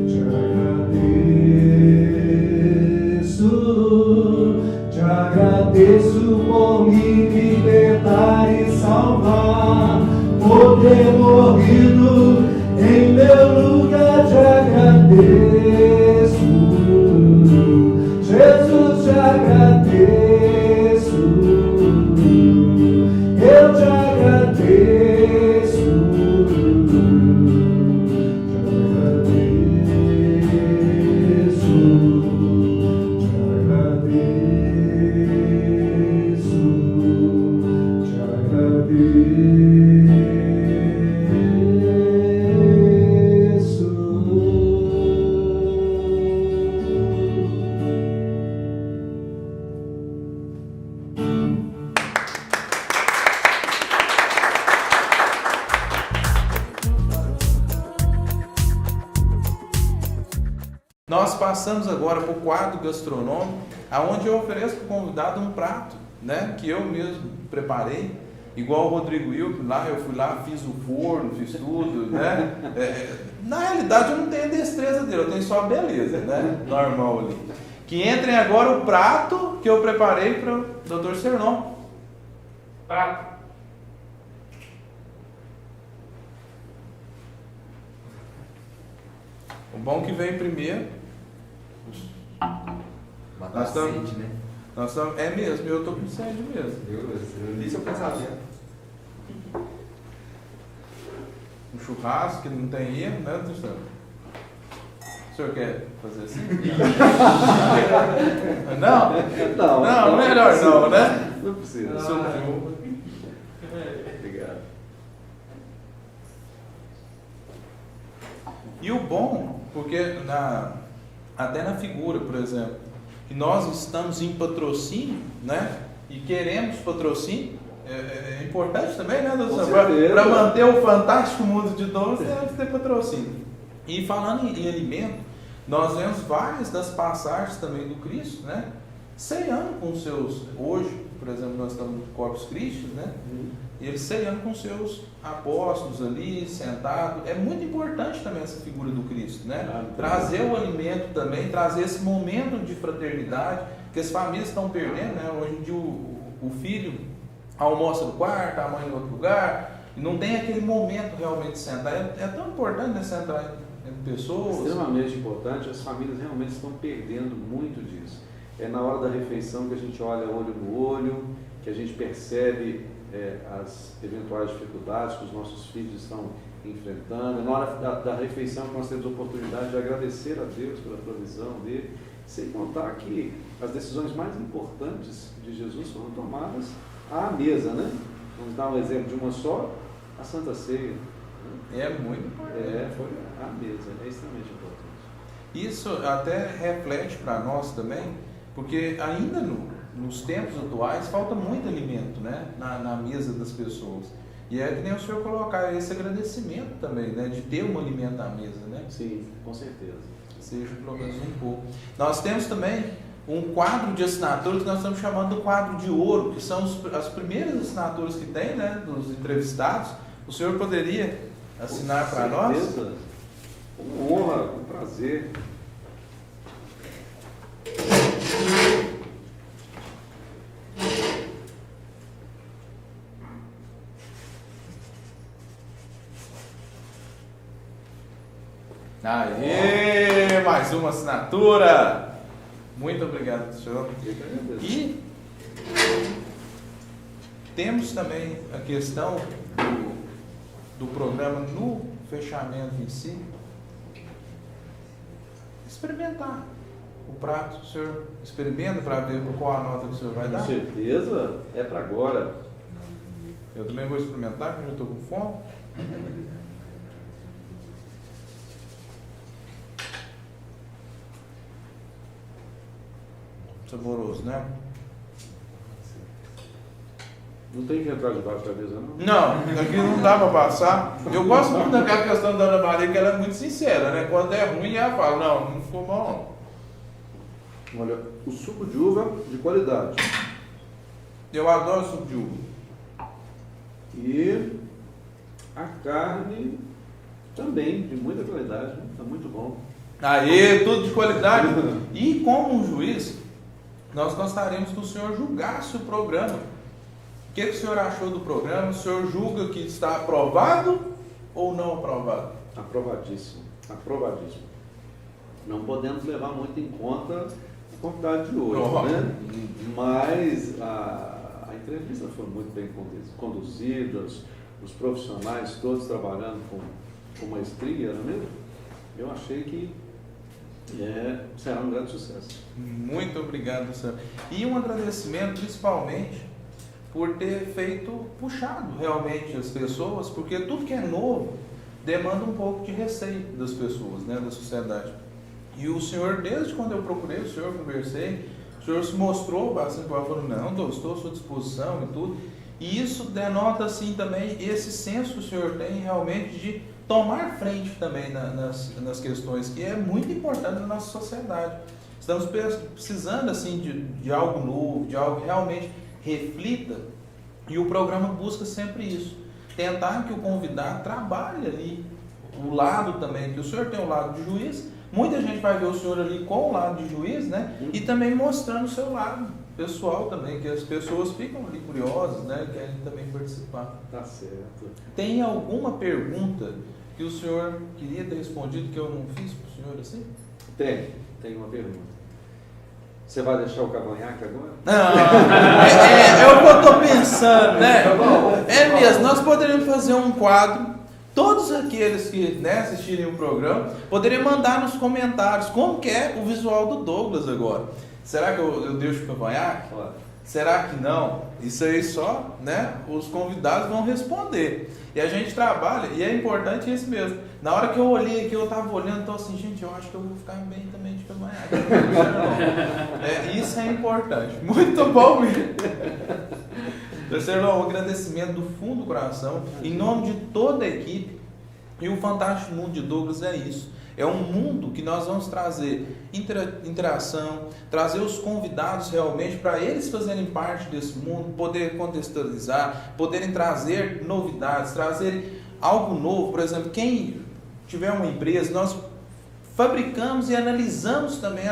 te agradeço, te agradeço por me libertar e salvar, por ter morrido em meu lugar. Te agradeço, Jesus, te agradeço, eu te agradeço, te agradeço, te agradeço, te agradeço. nós passamos agora para o quadro gastronômico, aonde eu ofereço para o convidado um prato, né, que eu mesmo preparei, igual o Rodrigo Wilp, lá eu fui lá, fiz o forno, fiz tudo, né? Na realidade eu não tenho a destreza dele, eu tenho só a beleza, né? Normal ali. Que entrem agora o prato que eu preparei para o Dr. Sernon. Prato. O bom que vem primeiro. Nós estamos, né? é mesmo, eu tô com sede mesmo. Eu li seu pensamento. Um churrasco que não tem erro, né, Tristão? O senhor quer fazer assim? Não? Não, melhor não, né? Não precisa. Obrigado. E o bom, porque até na figura, por exemplo, que nós estamos em patrocínio, né? E queremos patrocínio, é importante também, né, doutor? Para manter o fantástico mundo de donos, temos que ter patrocínio. E falando em alimento, nós vemos várias das passagens também do Cristo, né? Ceando com os seus, hoje, por exemplo, nós estamos no Corpus Christi, né? E ele ceando com seus apóstolos ali, sentado. É muito importante também essa figura do Cristo, né? Trazer o alimento também, trazer esse momento de fraternidade, que as famílias estão perdendo, né? Hoje em dia o filho almoça no quarto, a mãe em outro lugar, e não tem aquele momento realmente de sentar. É tão importante, né, sentar entre pessoas. Extremamente importante, as famílias realmente estão perdendo muito disso. É na hora da refeição que a gente olha olho no olho, que a gente percebe as eventuais dificuldades que os nossos filhos estão enfrentando. É na hora da refeição que nós temos a oportunidade de agradecer a Deus pela provisão dele, sem contar que as decisões mais importantes de Jesus foram tomadas à mesa, né? Vamos dar um exemplo de uma só, a Santa Ceia. É muito importante. Foi à mesa, é extremamente importante. Isso até reflete para nós também, porque ainda nos tempos atuais falta muito alimento, né, na mesa das pessoas. E é que nem o senhor colocar esse agradecimento também, né, de ter um alimento à mesa, né? Sim, com certeza. Seja pelo menos um pouco. Nós temos também um quadro de assinaturas que nós estamos chamando do quadro de ouro, que são as primeiras assinaturas que tem, né, dos entrevistados. O senhor poderia assinar para nós? Com certeza. Com honra, com prazer. Aê! Mais uma assinatura! Muito obrigado, senhor. E temos também a questão do programa no fechamento em si. Experimentar o prato, o senhor experimenta para ver qual a nota que o senhor vai dar? Com certeza, é para agora. Eu também vou experimentar, porque eu estou com fome. Saboroso, né? Não tem que entrar debaixo da mesa, não? Não, aqui não dá para passar. Eu gosto muito daquela questão da Ana Maria, que ela é muito sincera, né? Quando é ruim, ela fala, não ficou bom. Olha, o suco de uva de qualidade. Eu adoro suco de uva. E a carne também, de muita qualidade, está muito bom. Aê, tudo de qualidade. E como um juiz, nós gostaríamos que o senhor julgasse o programa. O que o senhor achou do programa? O senhor julga que está aprovado ou não aprovado? Aprovadíssimo, aprovadíssimo. Não podemos levar muito em conta a convidade de hoje, né? Mas a entrevista foi muito bem conduzida, os profissionais todos trabalhando com maestria, não é mesmo? Eu achei que será um grande sucesso. Muito obrigado, senhor. E um agradecimento principalmente por ter puxado realmente as pessoas, porque tudo que é novo demanda um pouco de receio das pessoas, né, da sociedade. E o senhor, desde quando eu procurei o senhor, conversei, o senhor se mostrou bastante, falou, não, estou à sua disposição e tudo. E isso denota, assim, também esse senso que o senhor tem realmente de tomar frente também nas questões que é muito importante na nossa sociedade. Estamos precisando assim de algo novo, de algo que realmente reflita, e o programa busca sempre isso, tentar que o convidado trabalhe ali o lado também, que o senhor tem o lado de juiz, muita gente vai ver o senhor ali com o lado de juiz, né? E também mostrando o seu lado pessoal também, que as pessoas ficam ali curiosas, né? Querem também participar. Tá certo. Tem alguma pergunta que o senhor queria ter respondido que eu não fiz para o senhor assim? Tem uma pergunta. Você vai deixar o cavanhaque agora? Não, é o que eu estou pensando, né? É mesmo, nós poderíamos fazer um quadro, todos aqueles que, né, assistirem o programa, poderiam mandar nos comentários como que é o visual do Douglas agora. Será que eu deixo o cavanhaque? Claro. Será que não? Isso aí só, né, os convidados vão responder. E a gente trabalha, e é importante isso mesmo. Na hora que eu olhei aqui, eu estava olhando, então assim, gente, eu acho que eu vou ficar bem também de cavanhaque. Isso é importante. Muito bom mesmo. Terceiro, um agradecimento do fundo do coração, em nome de toda a equipe. E o Fantástico Mundo de Douglas é isso. É um mundo que nós vamos trazer interação, trazer os convidados realmente para eles fazerem parte desse mundo, poder contextualizar, poderem trazer novidades, trazer algo novo. Por exemplo, quem tiver uma empresa, nós fabricamos e analisamos também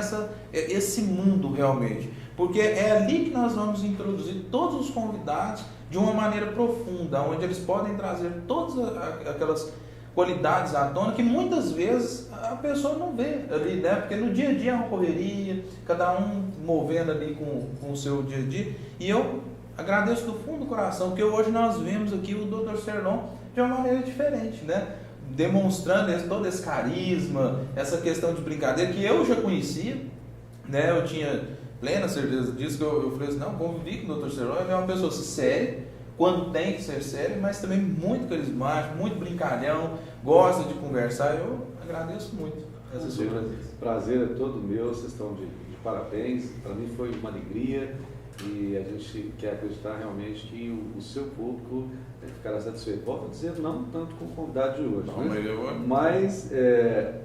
esse mundo realmente. Porque é ali que nós vamos introduzir todos os convidados de uma maneira profunda, onde eles podem trazer todas aquelas qualidades à tona que muitas vezes a pessoa não vê ali, né? Porque no dia a dia é uma correria, cada um movendo ali com o seu dia a dia. E eu agradeço do fundo do coração, porque hoje nós vemos aqui o Dr. Serlon de uma maneira diferente, né? Demonstrando todo esse carisma, essa questão de brincadeira que eu já conhecia, né? Eu tinha plena certeza disso, que eu falei assim, não, convivi com o Dr. Serlon, ele é uma pessoa séria, quando tem que ser sério, mas também muito carismático, muito brincalhão, gosta de conversar. Eu agradeço muito essa sua presença. Prazer é todo meu, vocês estão de parabéns. Para mim foi uma alegria e a gente quer acreditar realmente que o seu público ficará satisfeito. Volto a dizer, não tanto com o convidado de hoje, Não, né? Mas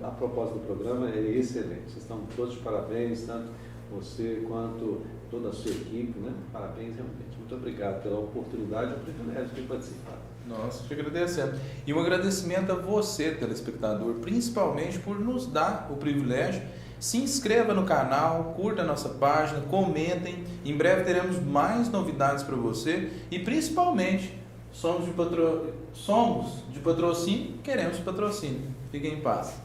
a proposta do programa é excelente. Vocês estão todos de parabéns, tanto você quanto toda a sua equipe, né? Parabéns realmente. Muito obrigado pela oportunidade e o privilégio de participar. Nossa, te agradecendo. E um agradecimento a você, telespectador, principalmente por nos dar o privilégio. Se inscreva no canal, curta a nossa página, comentem. Em breve teremos mais novidades para você. E principalmente, somos de patrocínio, queremos patrocínio. Fiquem em paz.